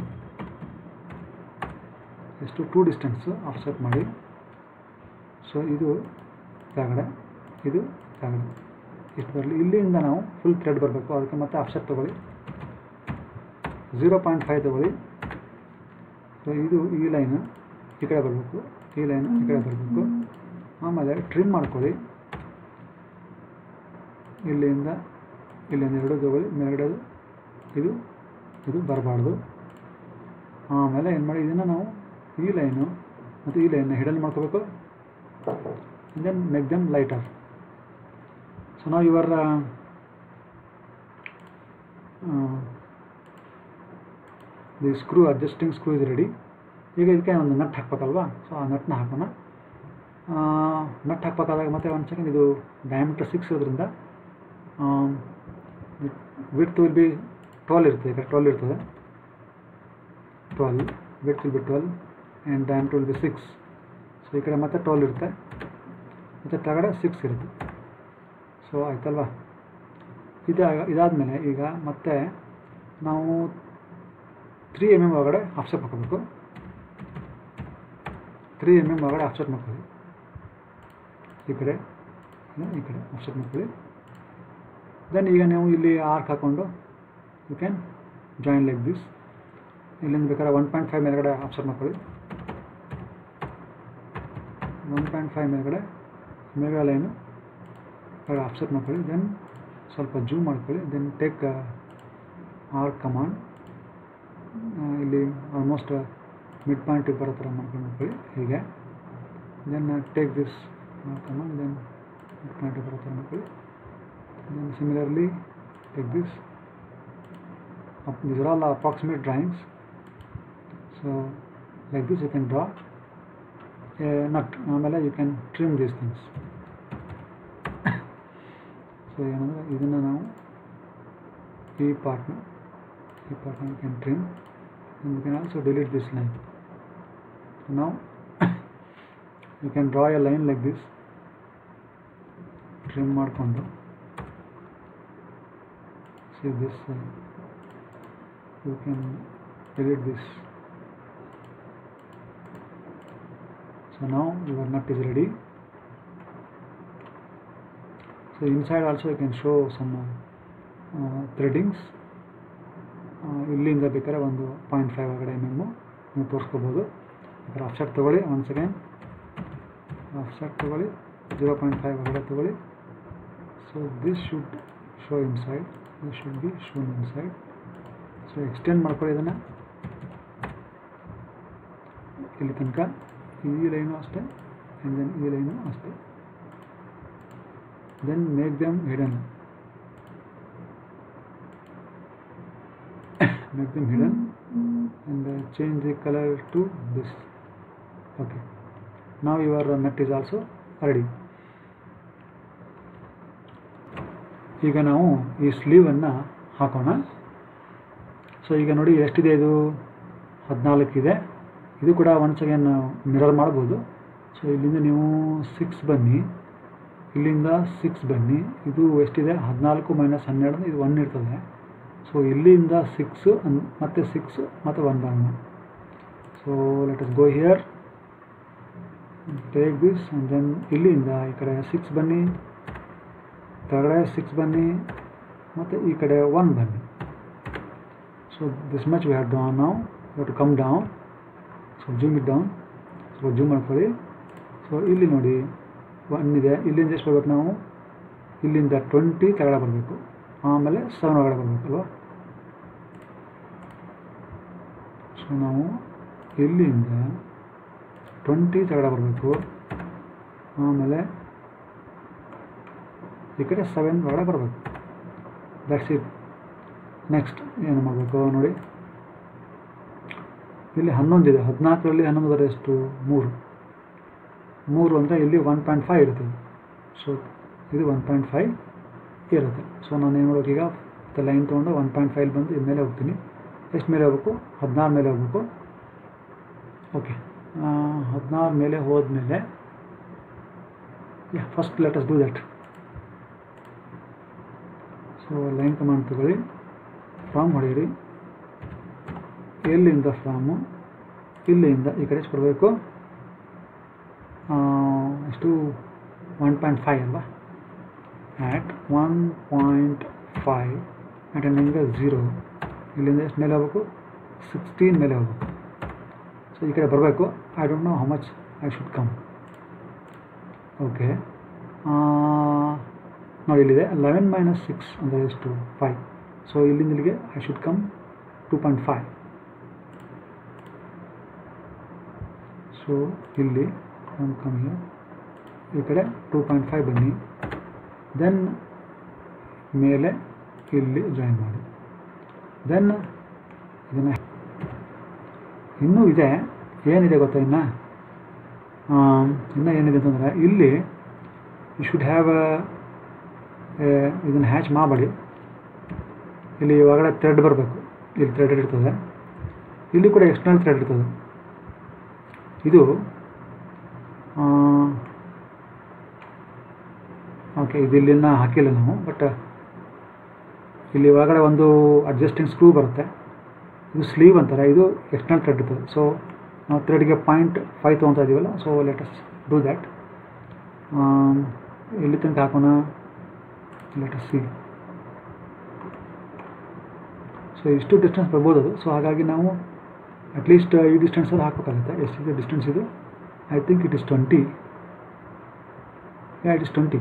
ಎಷ್ಟು? 2 ಡಿಸ್ಟೆನ್ಸು ಆಫ್ಸೆಟ್ ಮಾಡಿ. ಸೊ ಇದು ಕೆಳಗಡೆ, ಇದು ಕೆಳಗಡೆ, ಇಷ್ಟು ಬರಲಿ. ಇಲ್ಲಿಂದ ನಾವು ಫುಲ್ ಥ್ರೆಡ್ ಬರಬೇಕು. ಅದಕ್ಕೆ ಮತ್ತೆ ಆಫ್ಸೆಟ್ ತೊಗೊಳ್ಳಿ, 0.5 ತೊಗೊಳ್ಳಿ. ಸೊ ಇದು ಈ ಲೈನು ಈ ಕಡೆ ಬರಬೇಕು, ಈ ಲೈನು ಈ ಕಡೆ ಬರಬೇಕು. ಆಮೇಲೆ ಟ್ರಿಮ್ ಮಾಡ್ಕೊಳ್ಳಿ. ಇಲ್ಲಿಂದ 2 ತೊಗೊಳ್ಳಿ, ಮೇಲ್ಗಡೆ ಇದು ಬರಬಾರ್ದು. ಆಮೇಲೆ ಏನು ಮಾಡಿ, ಇದನ್ನು ನಾವು ಈ ಲೈನು ಮತ್ತು ಈ ಲೈನ್ನ ಹಿಡನ್ ಮಾಡ್ಕೋಬೇಕು. Then make them lighter. So ನಾವು the screw adjusting screw is ready. ಈಗ ಇದಕ್ಕೆ ಒಂದು ನಟ್ ಹಾಕಬೇಕಲ್ವಾ, ಸೊ ಆ ನಟ್ನ ಹಾಕೋಣ. ನಟ್ ಹಾಕಬೇಕಾದಾಗ ಮತ್ತೆ ಒಂದು ಸೆಕೆಂಡ್, ಇದು ಡಯಾಮೀಟರ್ 6 ಇರೋದ್ರಿಂದ ವಿಡ್ತ್ ವಿಲ್ ಬಿ 12 ಇರ್ತದೆ. ಈಗ 12 ಇರ್ತದೆ, 12 width will be 12 and diameter will be 6. So ಈ ಕಡೆ ಮತ್ತೆ 12 ಇರುತ್ತೆ, ಮತ್ತು ಕೆಳಗಡೆ 6 ಇರುತ್ತೆ. ಸೊ ಆಯ್ತಲ್ವಾ. ಇದಾದಮೇಲೆ ಈಗ ಮತ್ತೆ ನಾವು 3 mm ಒಳಗಡೆ ಆಫ್ಸೆಟ್ ಮಾಡ್ಕೋಬೇಕು. 3 mm ಒಳಗಡೆ ಆಫ್ಸೆಟ್ ಮಾಡ್ಕೊಳ್ಳಿ. ಈ ಕಡೆ ಆಫ್ಸೆಟ್ ಮಾಡ್ಕೊಳ್ಳಿ. ದೆನ್ ಈಗ ನೀವು ಇಲ್ಲಿ ಆರ್ಕ್ ಹಾಕ್ಕೊಂಡು you can join like this. ಇಲ್ಲಿಂದ ಬೇಕಾದ್ರೆ 1.5 ಮೇಲ್ಗಡೆ ಆಫ್ಸೆಟ್ ಮಾಡ್ಕೊಳ್ಳಿ. 1.5 ಮೇಲ್ಗಡೆ ಲೈನು ಆಫ್ಸೆಟ್ ಮಾಡ್ಕೊಳ್ಳಿ. ದೆನ್ ಸ್ವಲ್ಪ ಜೂಮ್ ಮಾಡ್ಕೊಳ್ಳಿ. Then take arc command. ಇಲ್ಲಿ ಆಲ್ಮೋಸ್ಟ್ ಮಿಡ್ ಪಾಯಿಂಟಿಗೆ ಬರೋ ಥರ ಮಾಡ್ಕೊಳ್ಳಿ ಹೀಗೆ. Then take this command. Then mid ಪಾಯಿಂಟಿಗೆ ಬರೋ ಥರ ಮಾಡ್ಕೊಳ್ಳಿ. Then similarly take this. These are all approximate drawings. So like this you can draw a nut. Amala you can trim these things. So idana now ee part you can trim, and you can also delete this line. So now you can draw a line like this, trim ಮಾಡ್ಕೊಂಡು. See this, you can delete this. So now your nut is ready. So inside also you can show some threadings. ಇಲ್ಲಿಂದ ಬೇಕಾದ್ರೆ ಒಂದು 0.5 ಒಳಗಡೆ ನೀವು ತೋರಿಸ್ಕೋಬೋದು. Offset ತೊಗೊಳ್ಳಿ. Once again offset ತೊಗೊಳ್ಳಿ, 0.5 ಒಳಗಡೆ ತೊಗೊಳ್ಳಿ. So this should show inside. This should be shown inside. So extend ಮಾಡ್ಕೊಳ್ಳಿ ಇದನ್ನು ಇಲ್ಲಿ ತನಕ. ಈ ಲೈನು ಅಷ್ಟೇ, and then ಈ ಲೈನು ಅಷ್ಟೇ. Then make them hidden. Make them hidden and change the color to this. Okay. Now your nut is also ready. ಈಗ ನಾವು ಈ ಸ್ಲೀವನ್ನು ಹಾಕೋಣ. ಸೊ ಈಗ ನೋಡಿ ಎಷ್ಟಿದೆ, ಇದು 14 ಇದೆ. ಇದು ಕೂಡ ಒನ್ಸ್ ಅಗೇನ್ ಮಿರರ್ ಮಾಡ್ಬೋದು. ಸೊ ಇಲ್ಲಿಂದ ನೀವು 6 ಬನ್ನಿ, ಇಲ್ಲಿಂದ 6 ಬನ್ನಿ. ಇದು ಎಷ್ಟಿದೆ, 14 - 12, ಇದು 1 ಇರ್ತದೆ. ಸೊ ಇಲ್ಲಿಂದ 6 ಮತ್ತು 6 ಮತ್ತು 1 ಬರೋಣ. So let us go here, take this, and then ಇಲ್ಲಿಂದ ಈ ಕಡೆ 6 ಬನ್ನಿ, ಕೆಳಗಡೆ 6 ಬನ್ನಿ, ಮತ್ತು ಈ ಕಡೆ 1 ಬನ್ನಿ. So this much we have down. ನಾವು you have to come down. So zoom it down. So zoom ಮಾಡ್ಕೊಳ್ಳಿ. ಸೊ ಇಲ್ಲಿ ನೋಡಿ 1 ಇದೆ. ಇಲ್ಲಿಂದ ಎಷ್ಟು ಬರ್ಬೇಕು ನಾವು, ಇಲ್ಲಿಂದ 20 ಕೆಳಗಡೆ ಬರಬೇಕು, ಆಮೇಲೆ 7 ಒಳಗಡೆ ಬರಬೇಕಲ್ವ. ಸೊ ನಾವು ಇಲ್ಲಿಂದ 20 ಕೆಳಗಡೆ ಬರಬೇಕು, ಆಮೇಲೆ ಈ ಕಡೆ 7 ಒಳಗಡೆ ಬರಬೇಕು. That's it. ನೆಕ್ಸ್ಟ್ ಏನು ಮಾಡಬೇಕು ನೋಡಿ, ಇಲ್ಲಿ 11 ಇದೆ. 14ರಲ್ಲಿ 11 ಎಷ್ಟು, 3 ಅಂದರೆ ಇಲ್ಲಿ 1.5 ಇರ್ತದೆ. ಸೊ ಇದು 1.5 ಇರುತ್ತೆ. ಸೊ ನಾನು ಏನು ಮಾಡಬೇಕು, ಈಗ ಲೈನ್ ತೊಗೊಂಡು 1.5 ಬಂದು ಇದ ಮೇಲೆ ಹೋಗ್ತೀನಿ. ಎಷ್ಟು ಮೇಲೆ ಹೋಗ್ಬೇಕು, 16 ಮೇಲೆ ಹೋಗ್ಬೇಕು. ಓಕೆ, 16 ಮೇಲೆ ಹೋದ್ಮೇಲೆ first let us do that. So line command ತಗೊಳ್ಳಿ, ಫ್ರಾಮ್ ಹೊಡೆಯಿರಿ. ಎಲ್ಲಿಂದ ಫ್ರಾಮು, ಇಲ್ಲಿಂದ ಈ ಕಡೆ ಬರಬೇಕು. ಎಷ್ಟು, 1.5 ಅಲ್ವಾ. At 1.5 at N angle 0. ಇಲ್ಲಿಂದ ಎಷ್ಟು ಮೇಲೆ ಹೋಗ್ಬೇಕು, 16 ಮೇಲೆ ಹೋಗ್ಬೇಕು. ಸೊ ಈ ಕಡೆ ಬರಬೇಕು. I don't know how much I should come. Okay, ನಾವು ಇಲ್ಲಿದೆ 11 - 6 ಅಂದರೆ ಎಷ್ಟು, 5. ಸೊ ಇಲ್ಲಿಂದ ಇಲ್ಲಿಗೆ ಐ ಶುಡ್ ಕಮ್ 2.5. ಸೊ ಇಲ್ಲಿ ಕಮ್ ಹಿಯರ್, ಈ ಕಡೆ 2.5 ಬನ್ನಿ. ದೆನ್ ಮೇಲೆ ಇಲ್ಲಿ ಜಾಯಿನ್ ಮಾಡಿ. ದೆನ್ ಇದನ್ನು ಇನ್ನೂ ಇದೆ, ಏನಿದೆ ಗೊತ್ತಾ ಇನ್ನೂ ಏನಿದೆ ಅಂತಂದರೆ ಇಲ್ಲಿ ಯು ಶುಡ್ ಹ್ಯಾವ್ ಇದನ್ನು ಹ್ಯಾಚ್ ಮಾಡಬೇಡಿ. ಇಲ್ಲಿ ಒಳಗಡೆ ಥ್ರೆಡ್ ಬರಬೇಕು, ಇಲ್ಲಿ ಥ್ರೆಡ್ ಇರ್ತದೆ, ಇಲ್ಲಿ ಕೂಡ ಎಕ್ಸ್ಟರ್ನಲ್ ಥ್ರೆಡ್ ಇರ್ತದೆ. ಇದು ಓಕೆ, ಇದು ಇಲ್ಲಿನ ಹಾಕಿಲ್ಲ ನಾವು, ಬಟ್ ಇಲ್ಲಿ ಒಳಗಡೆ ಒಂದು ಅಡ್ಜಸ್ಟಿಂಗ್ ಸ್ಕ್ರೂ ಬರುತ್ತೆ, ಇದು ಸ್ಲೀವ್ ಅಂತಾರೆ, ಇದು ಎಕ್ಸ್ಟರ್ನಲ್ ಥ್ರೆಡ್ ಇರ್ತದೆ. ಸೊ ನಾವು ಥ್ರೆಡ್ಗೆ 0.5 ತೊಗೊತಾ ಇದ್ದೀವಲ್ಲ, so let us do that. ಇಲ್ಲಿ ತನಕ ಹಾಕೋಣ, ಲೆಟ್ ಅಸ್ ಸಿ. ಸೊ ಇಷ್ಟು ಡಿಸ್ಟೆನ್ಸ್ ಬರ್ಬೋದು ಅದು. ಸೊ ಹಾಗಾಗಿ ನಾವು ಅಟ್ಲೀಸ್ಟ್ ಈ ಡಿಸ್ಟೆನ್ಸಲ್ಲಿ ಹಾಕಬೇಕಾಗುತ್ತೆ. ಎಷ್ಟಿದೆ ಡಿಸ್ಟೆನ್ಸ್ ಇದು? I think it is 20. It is 20.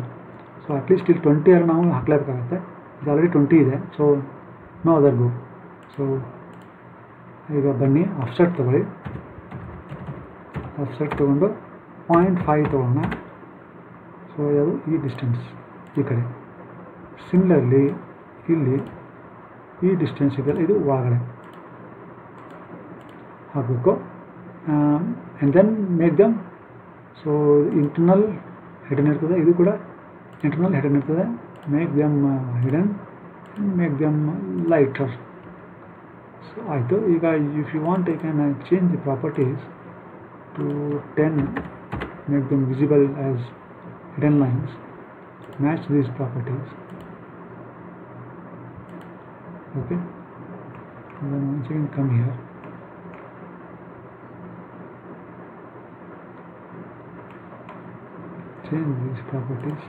So at least ಇಲ್ಲಿ 20 ಆರು ನಾವು ಹಾಕಲೇಬೇಕಾಗತ್ತೆ. ಇದು ಆಲ್ರೆಡಿ 20 ಇದೆ, so no other go. So ಈಗ ಬನ್ನಿ ಆಫ್ಸೆಟ್ ತೊಗೊಳ್ಳಿ. ಆಫ್ಸೆಟ್ ತೊಗೊಂಡು 0.5 ತೊಗೊಳ್ಳೋಣ. ಸೊ ಅದು ಈ ಡಿಸ್ಟೆನ್ಸ್ ಈ ಕಡೆ. ಸಿಮಿಲರ್ಲಿ ಇಲ್ಲಿ ಈ ಡಿಸ್ಟೆನ್ಸ್ ಇದೆಯಲ್ಲ, ಇದು ಒಳಗಡೆ ಹಾಕಬೇಕು. And then make them. So internal hidden ಇರ್ತದೆ, ಇದು ಕೂಡ ಇಂಟರ್ನಲ್ ಹಿಡನ್ ಇರ್ತದೆ. Make them hidden, make them lighter. So ಆಯಿತು. ಈಗ if you want you can change the properties to 10, make them visible as hidden lines, match these properties. Okay, and then once again come here, change these properties.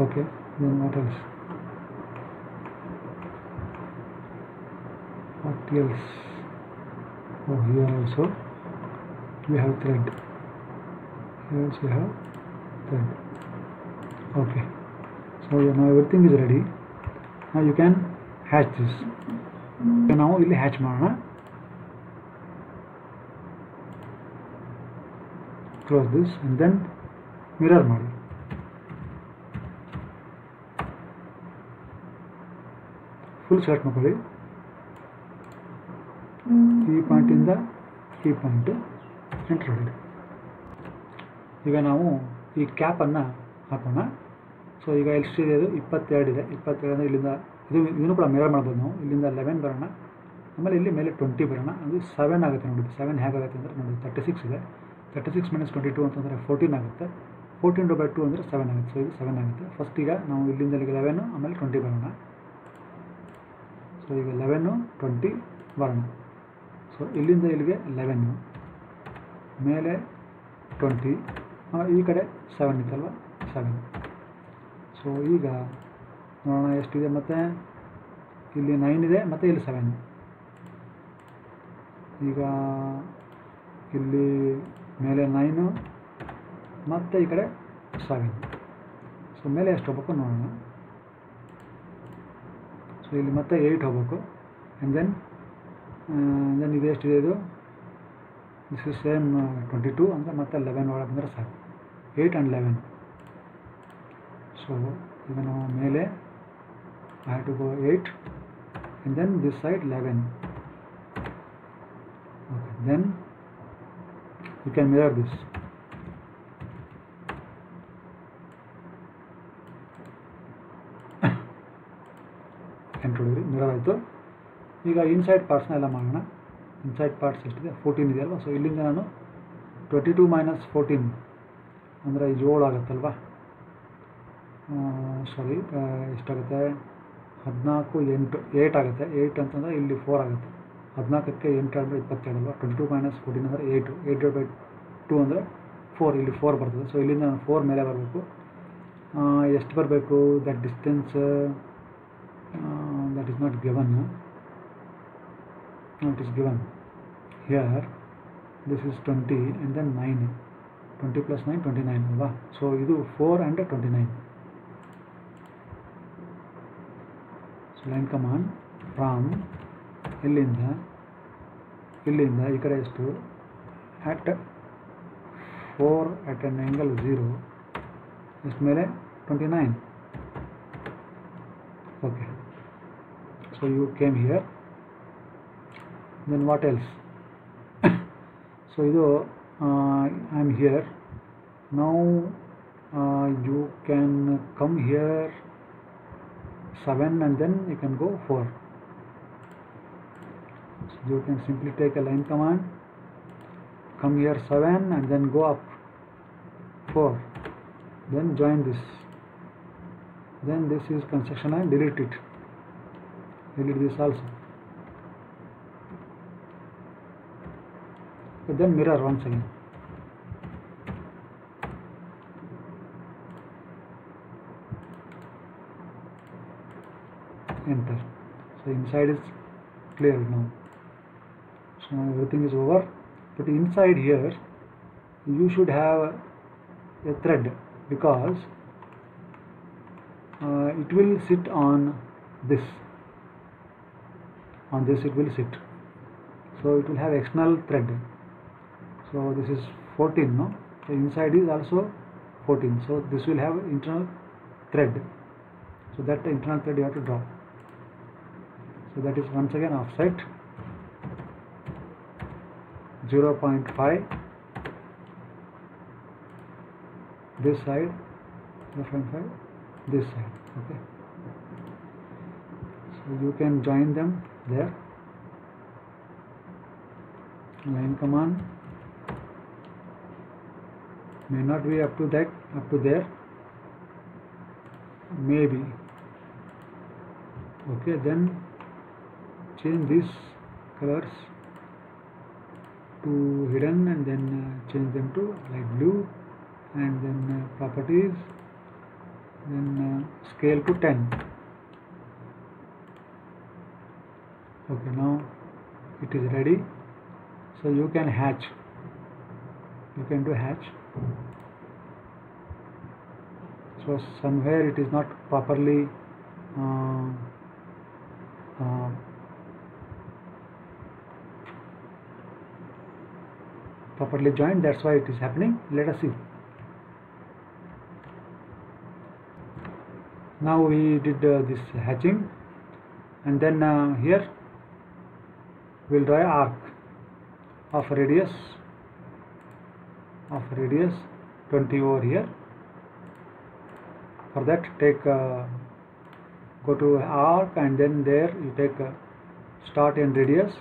Okay, then what else? What else? Oh, here also we have thread. Here also we have thread. Okay, so now everything is ready. Now you can hatch this. So now ಇಲ್ಲಿ hatch ಮಾಡೋಣ. Close this and then mirror ಮಾಡಿ. Full select ಮಾಡ್ಕೊಳ್ಳಿ. ಈ ಪಾಯಿಂಟಿಂದ ಈ point enter ಹೊಡಿ. ಈಗ ನಾವು ಈ ಕ್ಯಾಪನ್ನು ಹಾಕೋಣ. ಸೊ ಈಗ ಎಷ್ಟಿದೆ? ಅದು 22 ಇದೆ. 22 ಅಂದರೆ ಇಲ್ಲಿಂದ ಇದನ್ನು ಕೂಡ ಮಿರರ್ ಮಾಡ್ಬೋದು ನಾವು. ಇಲ್ಲಿಂದ 11 ಬರೋಣ, ಆಮೇಲೆ ಇಲ್ಲಿ ಮೇಲೆ 20 ಬರೋಣ. ಅದು 7 ಆಗುತ್ತೆ. ನೋಡಿ 7 ಹೇಗಾಗುತ್ತೆ ಅಂದರೆ ನೋಡಿ 36 ಇದೆ. 36 - 22 ಅಂತಂದರೆ 14 ಆಗುತ್ತೆ. 14/2 ಅಂದರೆ 7 ಆಗುತ್ತೆ. ಸೊ ಇದು 7 ಆಗುತ್ತೆ. ಫಸ್ಟ್ ಈಗ ನಾವು ಇಲ್ಲಿಂದ ಇಲ್ಲಿಗೆ 11 ಆಮೇಲೆ 20 ಬರೋಣ. ಸೊ ಈಗ 11 20 ಬರೋಣ. ಸೊ ಇಲ್ಲಿಂದ ಇಲ್ಲಿಗೆ 11 ಮೇಲೆ 20, ಈ ಕಡೆ 7 ಇತ್ತಲ್ವ, 7. ಸೊ ಈಗ ನೋಡೋಣ ಎಷ್ಟಿದೆ. ಮತ್ತು ಇಲ್ಲಿ 9 ಇದೆ, ಮತ್ತು ಇಲ್ಲಿ 7. ಈಗ ಇಲ್ಲಿ ಮೇಲೆ 9 ಮತ್ತು ಈ ಕಡೆ 7. ಸೊ ಮೇಲೆ ಎಷ್ಟು ಹೋಗ್ಬೇಕು ನೋಡೋಣ. ಸೊ ಇಲ್ಲಿ ಮತ್ತೆ 8 ಹೋಗ್ಬೇಕು. ಆ್ಯಂಡ್ ದೆನ್ ಇದು ಎಷ್ಟಿದೆ? ಇದು ದಿಸ್ ಇಸ್ ಸೇಮ್ 22 ಅಂದರೆ ಮತ್ತೆ 11 ಒಳಗೆ ಬಂದರೆ ಸಾಕು. 8 ಆ್ಯಂಡ್ 11. ಸೊ ಈಗ ನಾವು ಮೇಲೆ I have to go 8 and then this side 11. Okay, then you can mirror this. Control mirror ಆಯಿತು. ಈಗ ಇನ್ಸೈಡ್ ಪಾರ್ಟ್ಸ್ನ ಎಲ್ಲ ಮಾಡೋಣ. ಇನ್ಸೈಡ್ ಪಾರ್ಟ್ಸ್ ಎಷ್ಟಿದೆ? 14 ಇದೆಯಲ್ವ. ಸೊ ಇಲ್ಲಿಂದ ನಾನು 22 - 14 ಅಂದರೆ 7 ಆಗುತ್ತಲ್ವ. ಸಾರಿ, ಎಷ್ಟಾಗುತ್ತೆ? 14 8 8 ಆಗುತ್ತೆ. 8 ಅಂತಂದರೆ ಇಲ್ಲಿ 4 ಆಗುತ್ತೆ. 14ಕ್ಕೆ 8 ಅಂದರೆ 22 ಅಲ್ವಾ. 22 - 14 ಅಂದರೆ 8. 8/2 ಅಂದರೆ 4. ಇಲ್ಲಿ 4 ಬರ್ತದೆ. ಸೊ ಇಲ್ಲಿಂದ ನಾನು 4 ಮೇಲೆ ಬರಬೇಕು. ಎಷ್ಟು ಬರಬೇಕು? That distance that is not given. No, it is given here. This is 20 and then 9. 20 + 9 29 alva. So idu 4 and 29. So line command from illinda ee kade estu at 4 at an angle 0 ಎಷ್ಟು ಮೇಲೆ 29. Okay. So you came here, then what else? So I am here now. You can come here 7 and then you can go 4. So you can simply take a line command, come here 7 and then go up 4, then join this, then this is construction line, delete it, delete this also, but then mirror once again. Enter. So inside is clear now. So now everything is over, but inside here you should have a thread, because it will sit on this it will sit, so it will have external thread. So this is 14, no? So inside is also 14, so this will have internal thread, so that internal thread you have to draw. So that is once again offset 0.5 this side, 0.5 this side. Okay, so you can join them there. Line command may not be up to there, maybe. Okay, then change these colors to hidden and then change them to light blue, and then properties, then scale to 10. Okay, now it is ready. So you can hatch, you can do hatch. So somewhere it is not properly joined, that's why it is happening. Let us see. Now we did this hatching, and then here we will draw an arc of radius 20 over here. For that, take go to arc, and then there you take start and radius.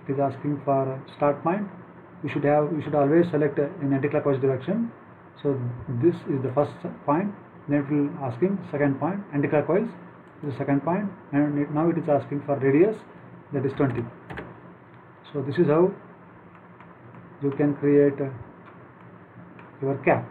It is asking for start point. You should always select in anticlockwise direction. So this is the first point, then it will asking second point, anticlockwise is the second point, and now it is asking for radius, that is 20. So this is how you can create your cap.